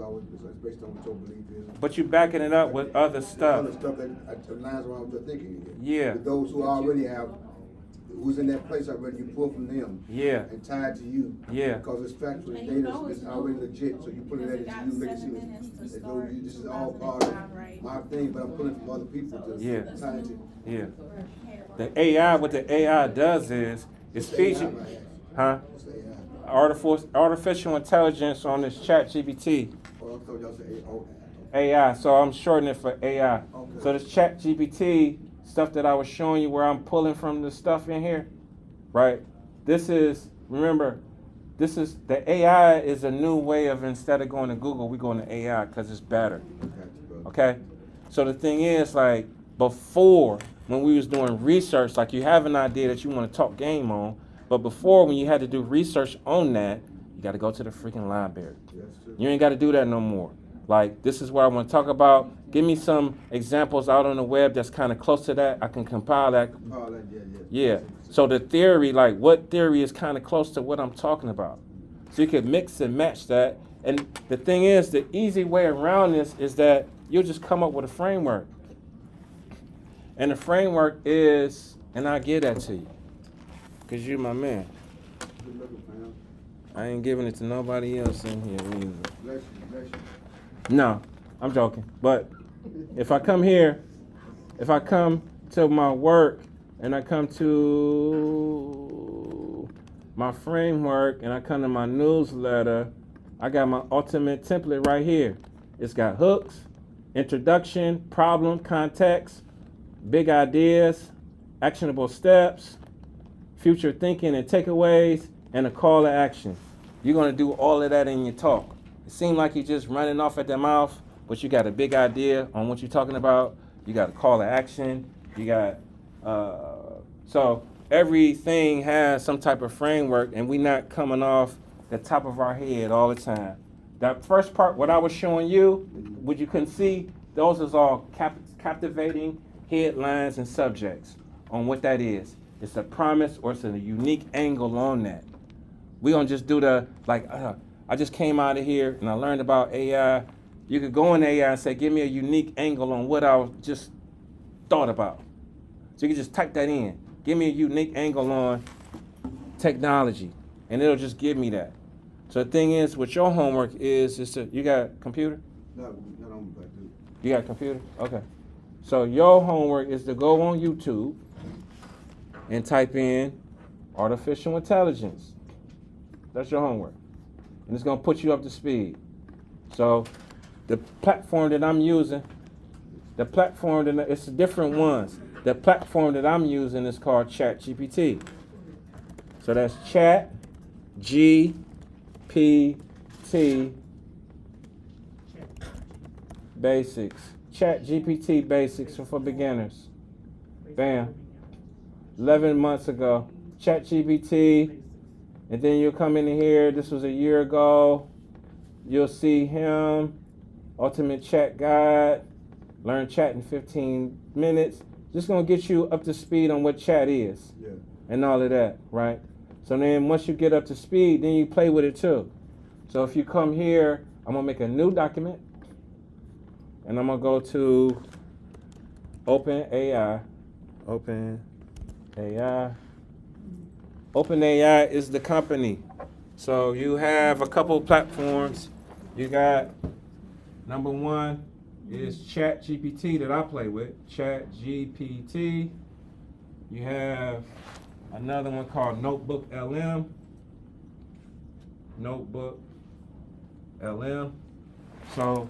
based on what your belief is. But you backing it up with other stuff. Other stuff that aligns around what you're thinking. Yeah. With those who already have, who's in that place already, you pull from them. Yeah. And tie it to you. Yeah. Because it's factual. And Data you know is it's already new, legit. So you put because it it got into you, make it 7 seem minutes to as though start this is all part of 2005, right? my thing, but I'm pulling from other people to Yeah. tie it to. Yeah. The AI, what the AI does is, it's featured, huh? It's the AI. Artificial intelligence on this chat GPT. Oh, I thought y'all said AI, so I'm shortening it for AI. Okay. So this chat GPT stuff that I was showing you where I'm pulling from the stuff in here, right? This is, remember, the AI is a new way of, instead of going to Google, we going to AI because it's better. Okay? So the thing is, like, before, when we was doing research, like you have an idea that you want to talk game on, but before, when you had to do research on that, you got to go to the freaking library. You ain't got to do that no more. Like, this is what I want to talk about. Give me some examples out on the web that's kind of close to that. I can compile that. Yeah. So the theory, like, what theory is kind of close to what I'm talking about? So you can mix and match that. And the thing is, the easy way around this is that you'll just come up with a framework. And the framework is, and I'll give that to you, because you're my man. I ain't giving it to nobody else in here either. Bless you. No, I'm joking. But if I come here, if I come to my work and I come to my framework and I come to my newsletter, I got my ultimate template right here. It's got hooks, introduction, problem, context, big ideas, actionable steps, future thinking and takeaways, and a call to action. You're going to do all of that in your talk. It seems like you're just running off at the mouth, but you got a big idea on what you're talking about. You got a call to action. You got, so everything has some type of framework, and we're not coming off the top of our head all the time. That first part, what I was showing you, what you couldn't see, those is all captivating headlines and subjects on what that is. It's a promise or it's a unique angle on that. We don't just do the, like, I just came out of here and I learned about AI. You could go in AI and say, give me a unique angle on what I just thought about. So you can just type that in. Give me a unique angle on technology, and it'll just give me that. So the thing is, what your homework is you got a computer? Not on but dude. You got a computer? Okay. So your homework is to go on YouTube and type in artificial intelligence. That's your homework. And it's going to put you up to speed. So the platform that I'm using, it's different ones. The platform that I'm using is called ChatGPT. So that's ChatGPT Basics. ChatGPT Basics for beginners. Bam. 11 months ago. ChatGPT. And then you'll come in here. This was a year ago. You'll see him. Ultimate Chat Guide. Learn chat in 15 minutes. Just going to get you up to speed on what chat is. Yeah. And all of that, right? So then once you get up to speed, then you play with it too. So if you come here, I'm going to make a new document. And I'm going to go to OpenAI. OpenAI is the company. So you have a couple platforms. You got, number one is ChatGPT that I play with, ChatGPT. You have another one called Notebook LM. So,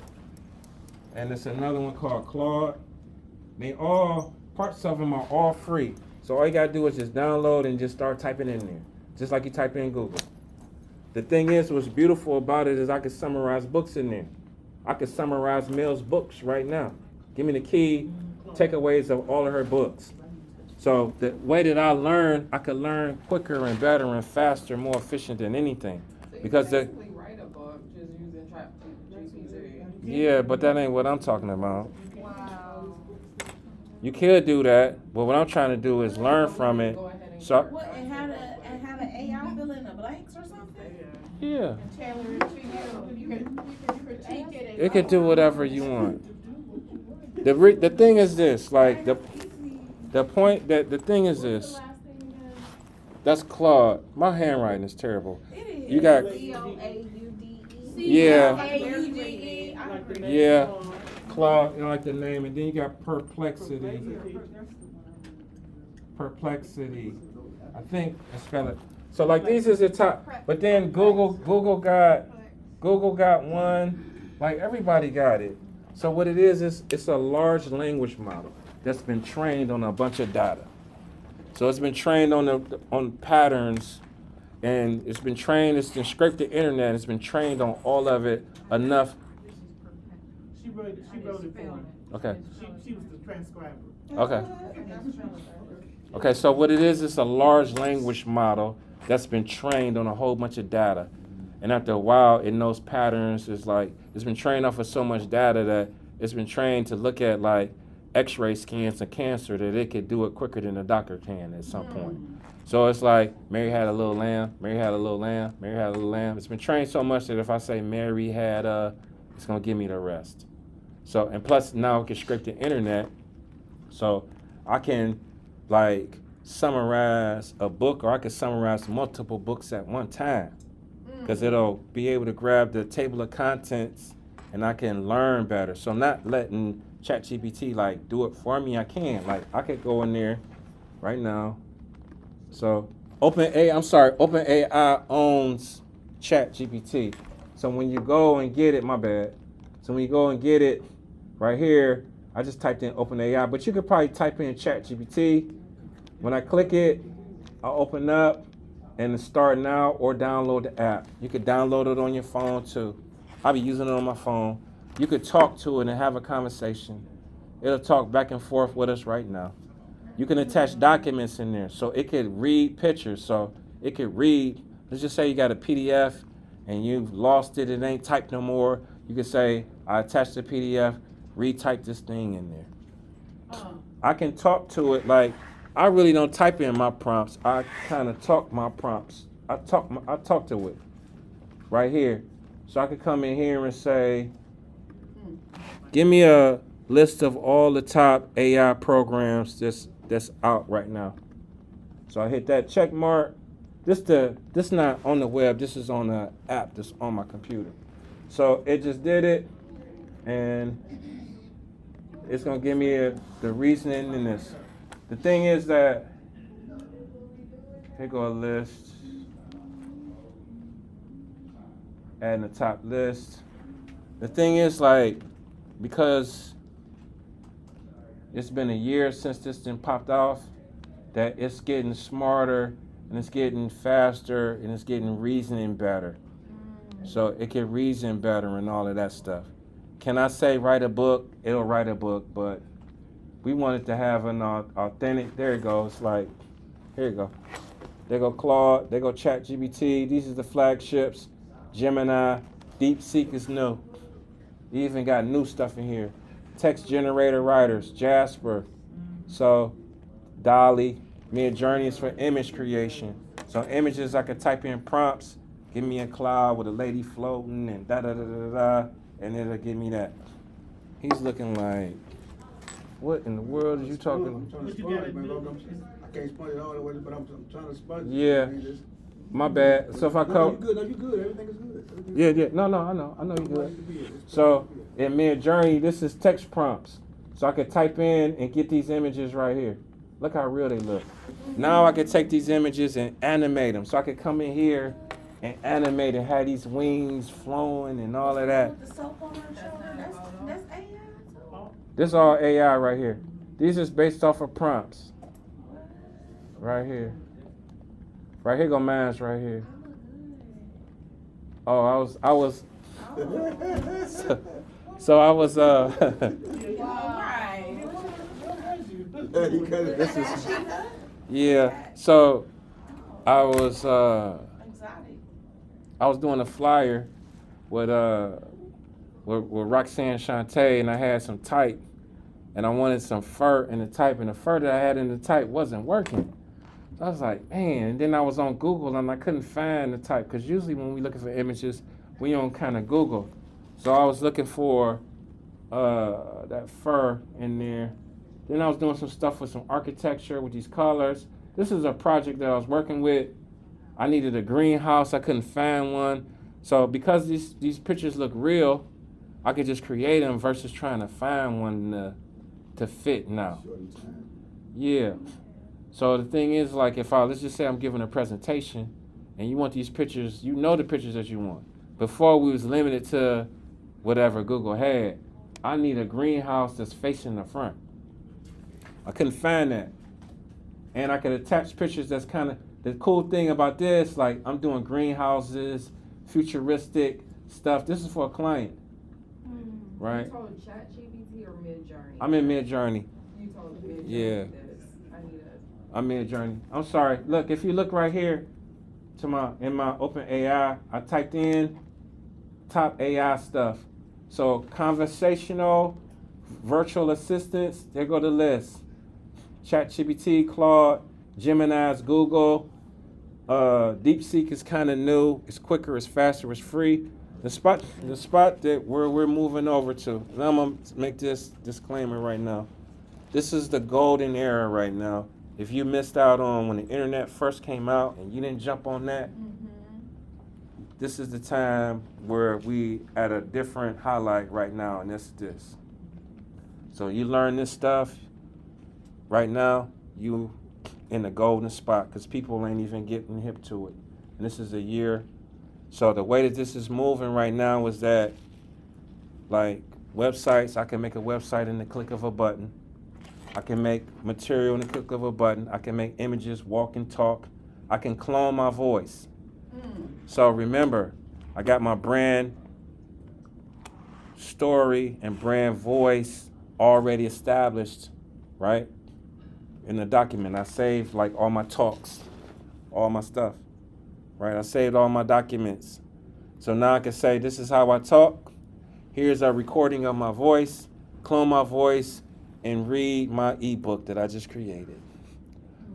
and it's another one called Claude. Parts of them are all free. So all you gotta do is just download and just start typing in there. Just like you type in Google. The thing is, what's beautiful about it is I can summarize books in there. I can summarize Mill's books right now. Give me the key takeaways of all of her books. So the way that I learn, I can learn quicker and better and faster, more efficient than anything. So you Because basically write a book just using trap GPT. Yeah, but that ain't what I'm talking about. Wow. You could do that, but what I'm trying to do is learn from it. Go ahead and So What, and have an AI fill in the blanks or something? yeah, Tailor it to you. You can critique it. it could do whatever you want. The thing is this, like the point that the thing is this. That's Claude. My handwriting is terrible. It is. You got COAUDE. Yeah. C-O-A-U-D-E. I agree. yeah, Claude. You like the name, and then you got perplexity. Perplexity. I think I spell it. So like these is the top, but then Google got one. Like everybody got it. So what it is it's a large language model that's been trained on a bunch of data. So it's been trained on patterns, and it's been scraped the internet. It's been trained on all of it enough. She wrote it for me. Okay. She was the transcriber. Okay. Okay. So what it is, it's a large language model that's been trained on a whole bunch of data, and after a while, it knows patterns. It's like it's been trained off of so much data that it's been trained to look at like X-ray scans of cancer that it could do it quicker than a doctor can at some point. So it's like Mary had a little lamb, Mary had a little lamb, Mary had a little lamb. It's been trained so much that if I say Mary had it's gonna give me the rest. So and plus now it can scrape the internet, so I can like summarize a book, or I can summarize multiple books at one time, because it'll be able to grab the table of contents and I can learn better. So I'm not letting ChatGPT like do it for me. I can like I could go in there right now. So OpenAI owns ChatGPT. So when you go and get it, my bad. So when you go and get it right here, I just typed in OpenAI, but you could probably type in ChatGPT. When I click it, I'll open up and start now or download the app. You could download it on your phone too. I'll be using it on my phone. You could talk to it and have a conversation. It'll talk back and forth with us right now. You can attach documents in there, so it could read pictures. So it could read, let's just say you got a PDF and you've lost it, it ain't typed no more. You could say, I attached the PDF, retype this thing in there. I can talk to it like, I really don't type in my prompts. I kind of talk my prompts. I talk to it right here. So I could come in here and say, give me a list of all the top AI programs that's out right now. So I hit that check mark. This not on the web. This is on the app that's on my computer. So it just did it, and it's gonna give me the reasoning in this. The thing is that here go a list. Adding the top list. The thing is like, because it's been a year since this thing popped off, that it's getting smarter and it's getting faster and it's getting reasoning better. So it can reason better and all of that stuff. Can I say write a book? It'll write a book, but we want it to have an authentic, there it goes, like, here you go. There go Claude, there go ChatGPT, these are the flagships. Gemini, DeepSeek is new. You even got new stuff in here. Text generator writers, Jasper. So Dolly, Midjourney is for image creation. So images, I could type in prompts, give me a cloud with a lady floating and da-da-da-da-da, and it'll give me that. He's looking like, what in the world are you talking I'm trying to sponge it, man. I can't sponge it all the way, but I'm trying to sponge it. Yeah. My bad. So if I No, come, you good. No, you good. Everything is good. yeah. No, I know you good. So in Midjourney, this is text prompts. So I could type in and get these images right here. Look how real they look. Now I could take these images and animate them. So I could come in here and animate and have these wings flowing and all of that. With the soap on her shoulder, that's AI too. This is all AI right here. These is based off of prompts. Right here. Right here go mine's right here. Oh, I was so I was this is yeah. So I was Exotic. doing a flyer with Roxanne Shante, and I had some type, and I wanted some fur in the type, and the fur that I had in the type wasn't working. So I was like, man, and then I was on Google, and I couldn't find the type, because usually when we looking for images, we on kind of Google. So I was looking for that fur in there. Then I was doing some stuff with some architecture with these colors. This is a project that I was working with. I needed a greenhouse. I couldn't find one. So because these pictures look real, I could just create them versus trying to find one to fit now. Yeah. So the thing is, like, if let's just say I'm giving a presentation and you want these pictures, you know the pictures that you want. Before we was limited to whatever Google had. I need a greenhouse that's facing the front. I couldn't find that. And I could attach pictures that's kind of, the cool thing about this, like I'm doing greenhouses, futuristic stuff. This is for a client, right? You told ChatGPT or Midjourney? I'm in Midjourney. You told Midjourney Yeah. this. I need a... I'm in Midjourney. I'm sorry. Look, if you look right here in my open AI, I typed in top AI stuff. So conversational, virtual assistants, there go the list. ChatGPT, Claude, Gemini's Google. DeepSeek is kind of new. It's quicker, it's faster, it's free. The spot that we're moving over to, and I'm gonna make this disclaimer right now. This is the golden era right now. If you missed out on when the internet first came out and you didn't jump on that, this is the time where we at a different highlight right now, and this. So you learn this stuff right now, you in the golden spot, because people ain't even getting hip to it. And this is a year. So the way that this is moving right now is that, like, websites, I can make a website in the click of a button. I can make material in the click of a button. I can make images, walk and talk. I can clone my voice. So remember, I got my brand story and brand voice already established, right? In the document, I saved like all my talks, all my stuff, right? I saved all my documents. So now I can say, this is how I talk. Here's a recording of my voice, clone my voice, and read my ebook that I just created.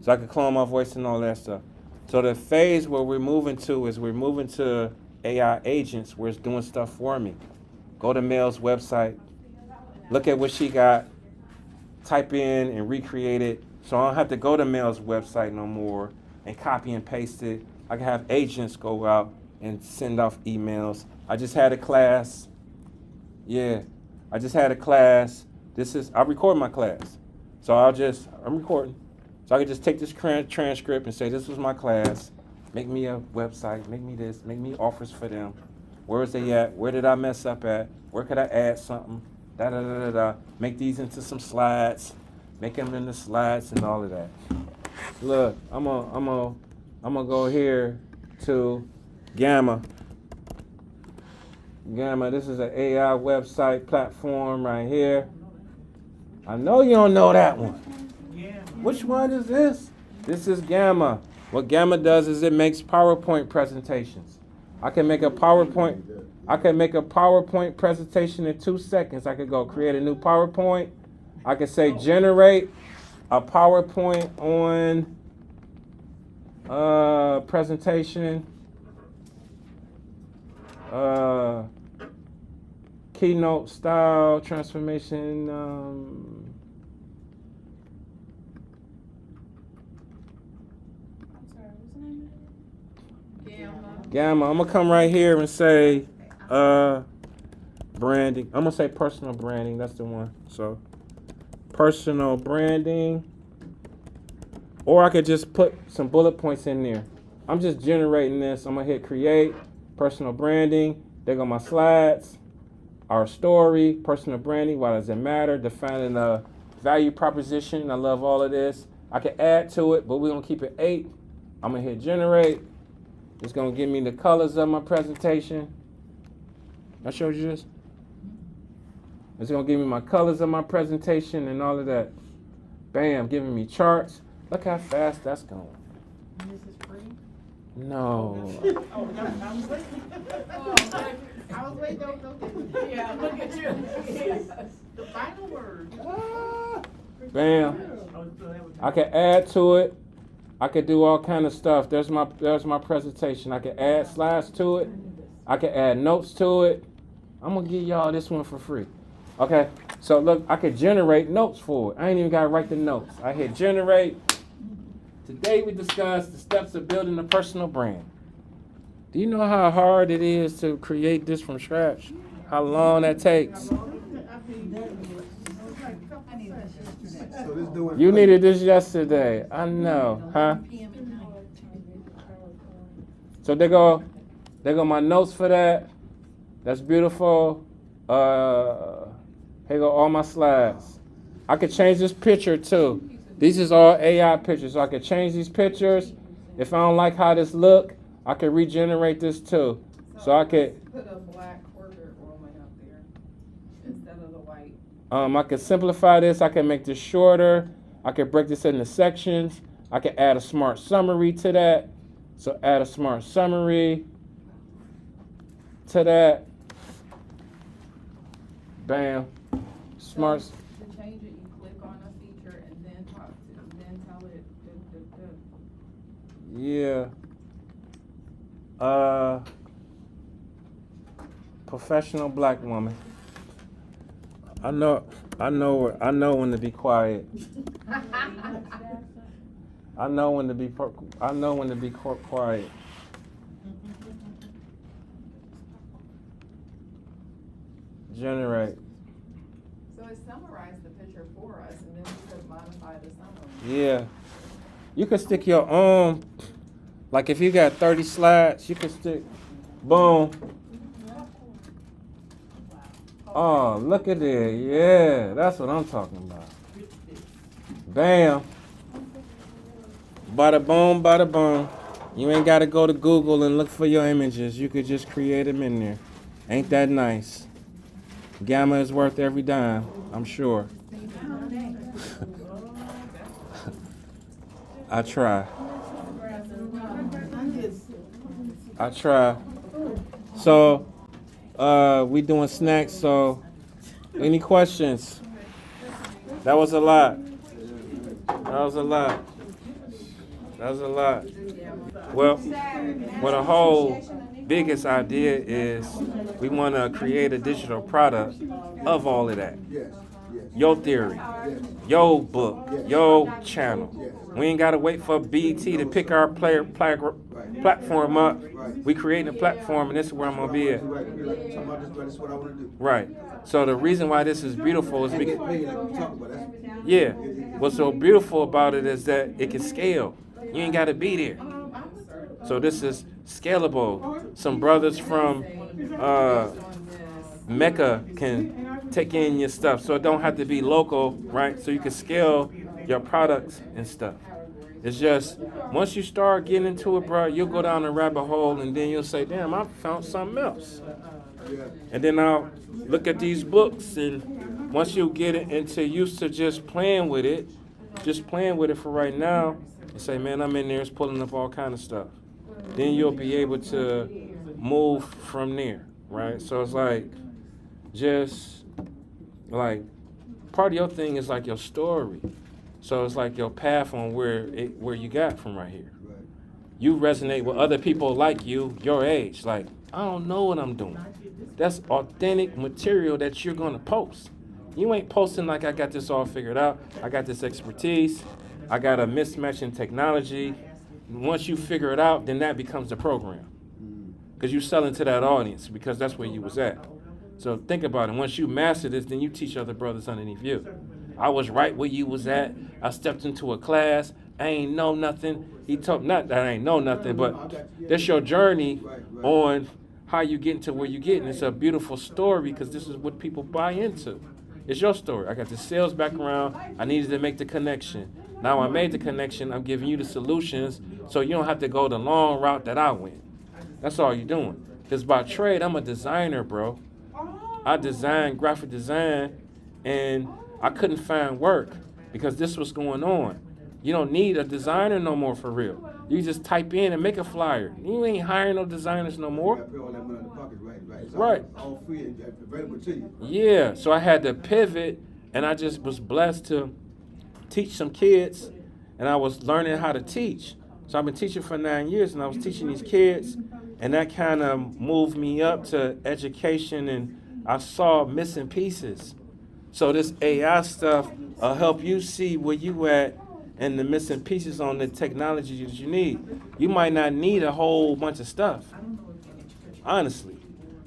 So I can clone my voice and all that stuff. So the phase where we're moving to is we're moving to AI agents where it's doing stuff for me. Go to Mel's website, look at what she got, type in and recreate it. So I don't have to go to Mel's website no more and copy and paste it. I can have agents go out and send off emails. I just had a class. Yeah, I just had a class. I record my class. So I'm recording. So I can just take this transcript and say, this was my class. Make me a website, make me this, make me offers for them. Where is they at? Where did I mess up at? Where could I add something? Make these into some slides. Make them into slides and all of that. Look, I'm gonna go here to Gamma. Gamma, this is an AI website platform right here. I know you don't know that one. Which one is this? This is Gamma. What Gamma does is it makes PowerPoint presentations. I can make a PowerPoint presentation in 2 seconds. I could go create a new PowerPoint. I could say generate a PowerPoint on presentation, keynote style transformation. Gamma. I'm gonna come right here and say branding. I'm gonna say personal branding. That's the one. So personal branding. Or I could just put some bullet points in there. I'm just generating this. I'm gonna hit create, personal branding. There go my slides, our story, personal branding. Why does it matter? Defining a value proposition. I love all of this. I can add to it, but we're gonna keep it 8. I'm gonna hit generate. It's gonna give me the colors of my presentation. I showed you this. It's gonna give me my colors of my presentation and all of that. Bam, giving me charts. Look how fast that's going. And this is free? No. Oh, no, I was listening. I I was waiting, don't. Yeah, look at you. The final word. Bam. I can add to it. I could do all kind of stuff. There's my presentation. I can add slides to it. I can add notes to it. I'm gonna give y'all this one for free. Okay, so look, I could generate notes for it. I ain't even gotta write the notes. I hit generate. Today we discussed the steps of building a personal brand. Do you know how hard it is to create this from scratch? How long that takes? So this doing. You needed this yesterday. I know, huh? So there go my notes for that. That's beautiful. Here go all my slides. I could change this picture too. These is all AI pictures, so I could change these pictures. If I don't like how this look, I could regenerate this too. So I could Put a black quarter woman up there instead of the white. I could simplify this. I can make this shorter. I could break this into sections. I could add a smart summary to that. So add a smart summary to that. Bam. Smart. To change it, you click on a feature and then then tell it. Yeah. Professional black woman. I know when to be quiet. I know when to be quiet. Generate. So it summarized the picture for us, and then we could modify the summary. Yeah. You can stick your own, like if you got 30 slides, you can stick, boom. Oh, look at it. Yeah, that's what I'm talking about. Bam. Bada boom, bada boom. You ain't got to go to Google and look for your images. You could just create them in there. Ain't that nice? Gamma is worth every dime, I'm sure. I try. So, we doing snacks, so any questions? That was a lot. Well, the whole biggest idea is we want to create a digital product of all of that. Yes, yes. Your theory, Yes. your book, Yes. your channel. Yes. We ain't got to wait for BET to pick our platform up. Right. We creating a platform, and this is where I'm going to be at. Right. This is what I want to do. Right. So the reason why this is beautiful is because, Like we talk about, that's, yeah, what's so beautiful about it is that it can scale. You ain't got to be there. So this is scalable. Some brothers from Mecca can take in your stuff, so it don't have to be local, right? So you can scale your products and stuff. It's just, once you start getting into it, bro, you'll go down a rabbit hole, and then you'll say, damn, I found something else. And then I'll look at these books, and once you get it into used to just playing with it for right now, and say, man, I'm in there, it's pulling up all kind of stuff. Then you'll be able to move from there, right? So it's like, just like, part of your thing is like your story. So it's like your path on where you got from right here. You resonate with other people like you, your age. Like, I don't know what I'm doing. That's authentic material that you're gonna post. You ain't posting like I got this all figured out. I got this expertise. I got a mismatch in technology. Once you figure it out, then that becomes the program. Because you selling to that audience, because that's where you was at. So think about it. Once you master this, then you teach other brothers underneath you. I was right where you was at. I stepped into a class. I ain't know nothing. He told, not that I ain't know nothing, but that's your journey on how you get into where you get. And it's a beautiful story because this is what people buy into. It's your story. I got the sales background. I needed to make the connection. Now I made the connection. I'm giving you the solutions so you don't have to go the long route that I went. That's all you're doing. Because by trade, I'm a designer, bro. I design graphic design, and I couldn't find work because this was going on. You don't need a designer no more for real. You just type in and make a flyer. You ain't hiring no designers no You more. gotta put all that money in the pocket, right? It's Right. all free and available to you. Yeah, so I had to pivot, and I just was blessed to teach some kids, and I was learning how to teach. So I've been teaching for 9 years, and I was teaching these kids, and that kind of moved me up to education, and I saw missing pieces. So this AI stuff will help you see where you at and the missing pieces on the technology that you need. You might not need a whole bunch of stuff, honestly.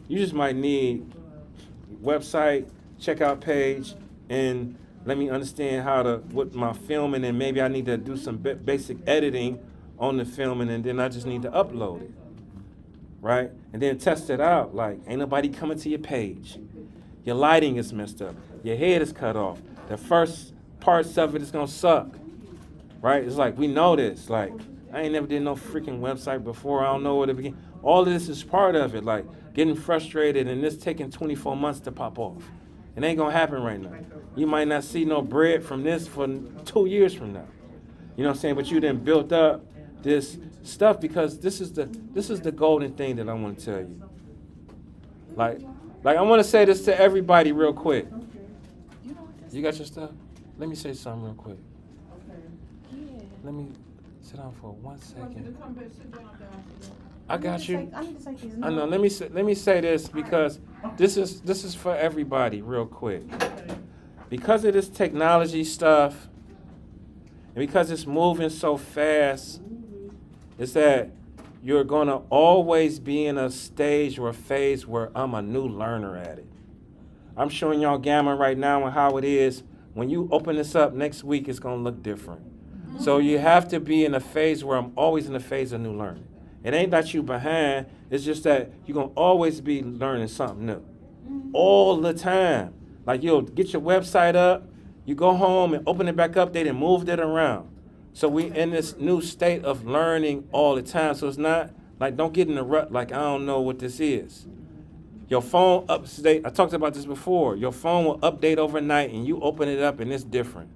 You just might need website, checkout page, and let me understand how to, what my filming, and maybe I need to do some basic editing on the filming, and then I just need to upload it, right? And then test it out. Like, ain't nobody coming to your page. Your lighting is messed up. Your head is cut off. The first parts of it is gonna suck, right? It's like, we know this. Like, I ain't never did no freaking website before. I don't know where to begin. All of this is part of it. Like, getting frustrated and this taking 24 months to pop off. It ain't gonna happen right now. You might not see no bread from this for 2 years from now. You know what I'm saying? But you done built up this stuff, because this is the golden thing that I want to tell you. Like I want to say this to everybody real quick. You got your stuff? Let me say something real quick. Let me sit down for 1 second. I got you. I know. Let me say this, because this is for everybody real quick. Because of this technology stuff, and because it's moving so fast, is that you're gonna always be in a stage or a phase where I'm a new learner at it. I'm showing y'all Gamma right now and how it is. When you open this up next week, it's gonna look different. So you have to be in a phase where I'm always in a phase of new learning. It ain't that you behind, it's just that you're gonna always be learning something new. All the time. Like, you'll get your website up, you go home and open it back up, they done moved it around. So we in this new state of learning all the time. So it's not like, don't get in a rut like, I don't know what this is. Your phone update, I talked about this before, your phone will update overnight and you open it up and it's different.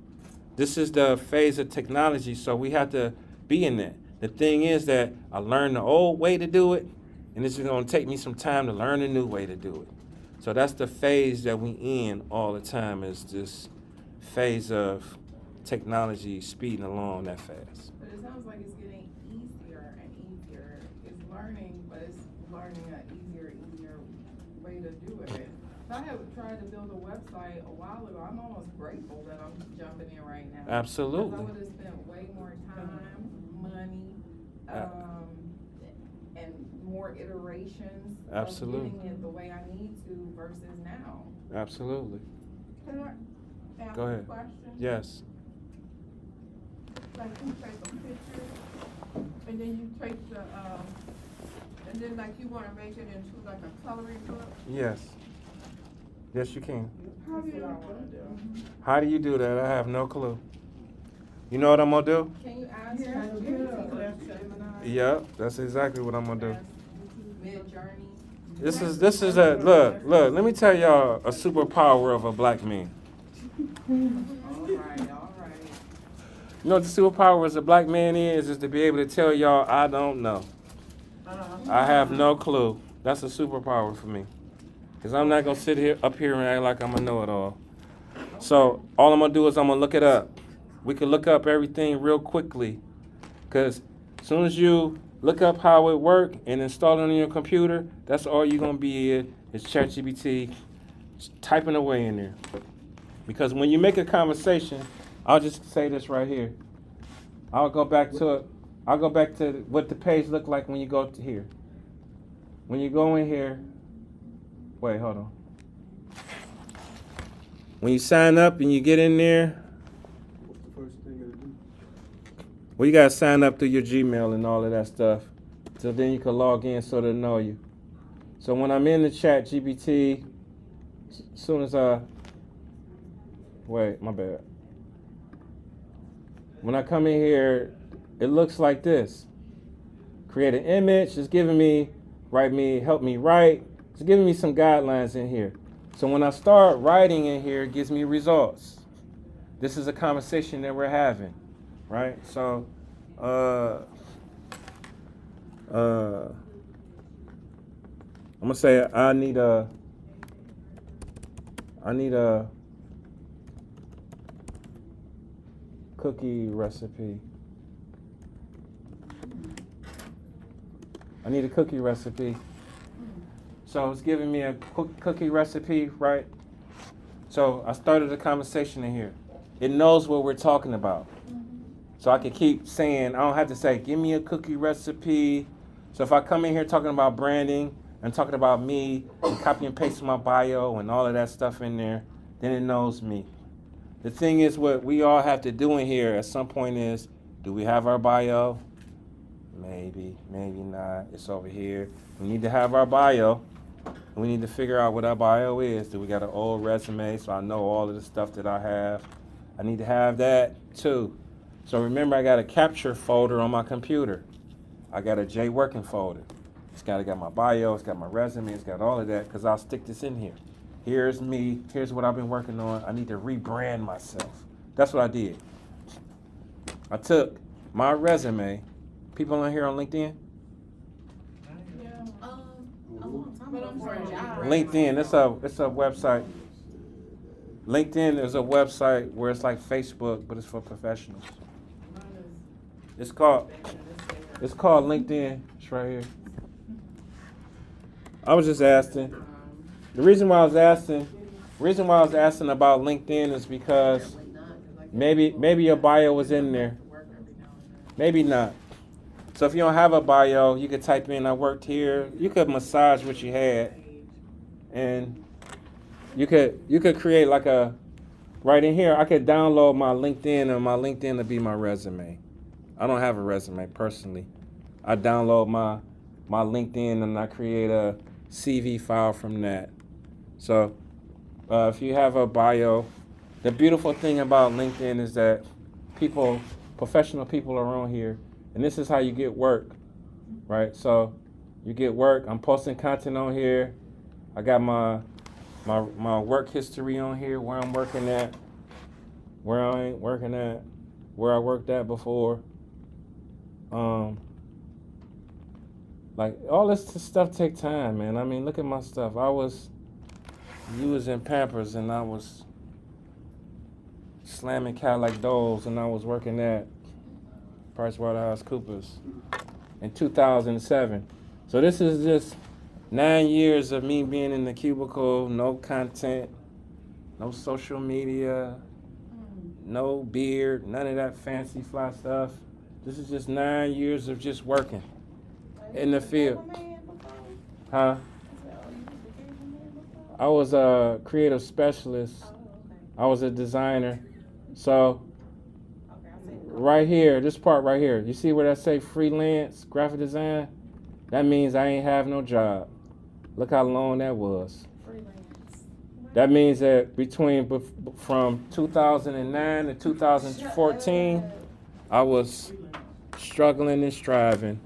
This is the phase of technology, so we have to be in that. The thing is that I learned the old way to do it, and it's gonna take me some time to learn a new way to do it. So that's the phase that we in all the time, is this phase of technology speeding along that fast. But it sounds like it's getting easier and easier. It's learning, but it's learning an easier way to do it. I have tried to build a website a while ago. I'm almost grateful that I'm jumping in right now. Absolutely. Because I would have spent way more time, money, and more iterations Absolutely. of getting it the way I need to versus now. Absolutely. Can I ask Go ahead. a question? Yes. Like, you take a picture, and then you take the, and then like you wanna make it into like a coloring book? Yes. Yes, you can. How do you? How do you do that? I have no clue. You know what I'm gonna do? Can you ask Yeah. ChatGPT? Yeah, that's exactly what I'm gonna do. Mid-journey? This is a look. Let me tell y'all a superpower of a black man. All right. You know what the superpower as a black man is to be able to tell y'all I don't know. I have no clue. That's a superpower for me. Because I'm not going to sit up here and act like I'm a know-it-all. So all I'm going to do is I'm going to look it up. We can look up everything real quickly. Because as soon as you look up how it works and install it on your computer, that's all you're going to be in is ChatGPT typing away in there. Because when you make a conversation, I'll just say this right here. I'll go back to what the page looked like when you go to here. When you go in here, wait, hold on. When you sign up and you get in there, What's the first thing you gotta do? well, you gotta sign up through your Gmail and all of that stuff. So then you can log in so they'll know you. So when I'm in the chat GPT, as soon as wait, my bad. When I come in here, it looks like this. Create an image, it's giving me, help me write. It's giving me some guidelines in here. So when I start writing in here, it gives me results. This is a conversation that we're having, right? So I'm gonna say I need a cookie recipe. I need a cookie recipe. So it's giving me a cookie recipe, right? So I started a conversation in here. It knows what we're talking about. So I can keep saying, I don't have to say, give me a cookie recipe. So if I come in here talking about branding and talking about me and copy and paste my bio and all of that stuff in there, then it knows me. The thing is, what we all have to do in here at some point is, do we have our bio? Maybe, maybe not. It's over here. We need to have our bio. We need to figure out what our bio is. Do we got an old resume so I know all of the stuff that I have? I need to have that too. So remember, I got a capture folder on my computer. I got a J working folder. It's got my bio, it's got my resume, it's got all of that, because I'll stick this in here. Here's me, here's what I've been working on. I need to rebrand myself. That's what I did. I took my resume. People on here on LinkedIn? A long time ago for a job. LinkedIn, it's a website. LinkedIn is a website where it's like Facebook, but it's for professionals. It's called LinkedIn. It's right here. I was just asking. The reason why I was asking about LinkedIn is because maybe your bio was in there. Maybe not. So if you don't have a bio, you could type in I worked here. You could massage what you had, and you could create like a right in here. I could download my LinkedIn, and my LinkedIn to be my resume. I don't have a resume personally. I download my LinkedIn and I create a CV file from that. So if you have a bio, the beautiful thing about LinkedIn is that professional people are on here, and this is how you get work, right? So you get work. I'm posting content on here. I got my work history on here, where I'm working at, where I ain't working at, where I worked at before. Like all this stuff take time, man. I mean, look at my stuff. You was in Pampers, and I was slamming Cadillac Doles, and I was working at PricewaterhouseCoopers in 2007. So this is just 9 years of me being in the cubicle, no content, no social media, no beard, none of that fancy fly stuff. This is just 9 years of just working in the field. Huh? I was a creative specialist. I was a designer. So right here, this part right here, you see where that say freelance graphic design? That means I ain't have no job. Look how long that was. That means that from 2009 to 2014, I was struggling and striving.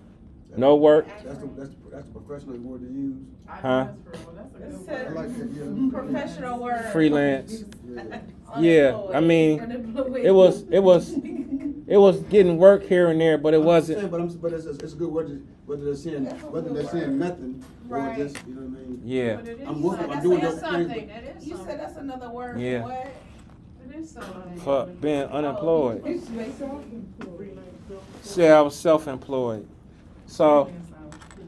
No work. That's the professional word to use. Huh? I like that, yeah. Professional word. Freelance. Yeah. Yeah, I mean, it was getting work here and there, but it wasn't. But it's a good word, whether they're saying nothing or just, you know what I mean? Yeah. But it is I'm working, something. I'm doing That's those something. things. That is You something. said that's another word Yeah. for what? It is something. For being unemployed. Freelance. See, I was self-employed. So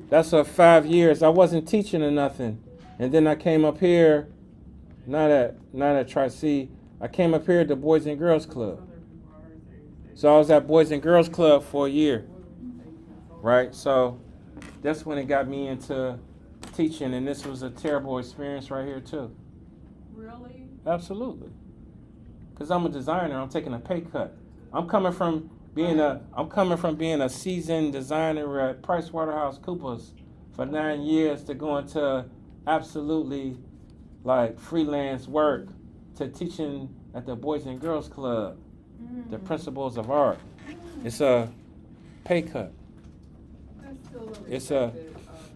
that's 5 years. I wasn't teaching or nothing. And then I came up here, not at Tri-C, I came up here at the Boys and Girls Club. So I was at Boys and Girls Club for a year, right? So that's when it got me into teaching, and this was a terrible experience right here too. Really? Absolutely. Because I'm a designer, I'm taking a pay cut. I'm coming from being a seasoned designer at PricewaterhouseCoopers for 9 years to go into absolutely like freelance work to teaching at the Boys and Girls Club, the principles of art. It's a pay cut. That's still a It's a- respected,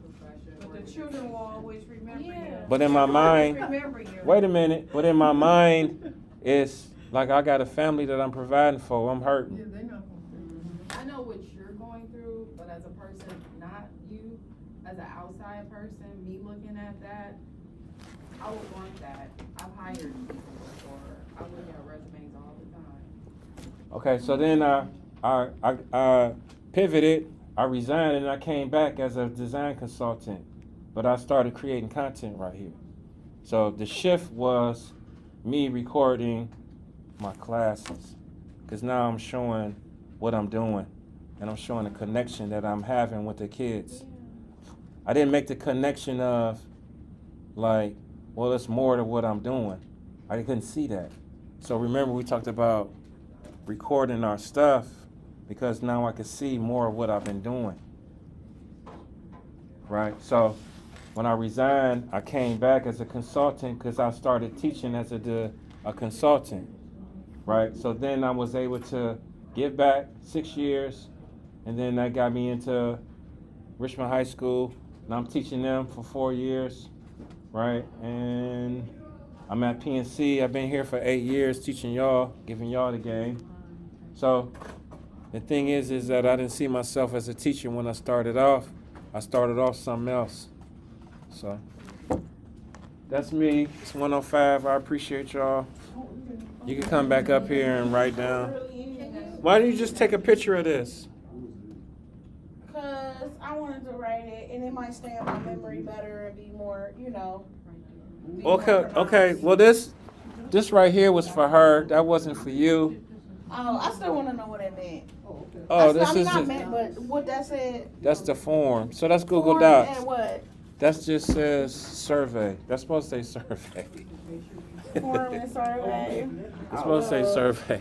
profession. But the children will always remember you. But in my mind, Remember you. wait a minute, but in my mind, it's like I got a family that I'm providing for. I'm hurting. Yeah, they not gonna. I know what you're going through, but as a person not as an outside person, me looking at that, I would want that. I've hired people before. I look at resumes all the time. Okay, so then I pivoted, I resigned, and I came back as a design consultant. But I started creating content right here. So the shift was me recording my classes, because now I'm showing what I'm doing, and I'm showing the connection that I'm having with the kids. I didn't make the connection of, like, well, it's more to what I'm doing. I couldn't see that. So remember, we talked about recording our stuff, because now I can see more of what I've been doing. Right? So when I resigned, I came back as a consultant because I started teaching as a consultant. Right? So then I was able to give back 6 years, and then that got me into Richmond High School, and I'm teaching them for 4 years. Right? And I'm at PNC. I've been here for 8 years teaching y'all, giving y'all the game. So the thing is that I didn't see myself as a teacher when I started off. I started off something else. So that's me. It's 105. I appreciate y'all. You can come back up here and write down. Why don't you just take a picture of this? Because I wanted to write it, and it might stay in my memory better and be more, be Okay. Well, this right here was for her. That wasn't for you. Oh, I still want to know what it meant. Oh, but what that said. That's the form. So that's Google Form Docs. and what? That just says survey. That's supposed to say survey. Form and survey. It's supposed to say survey.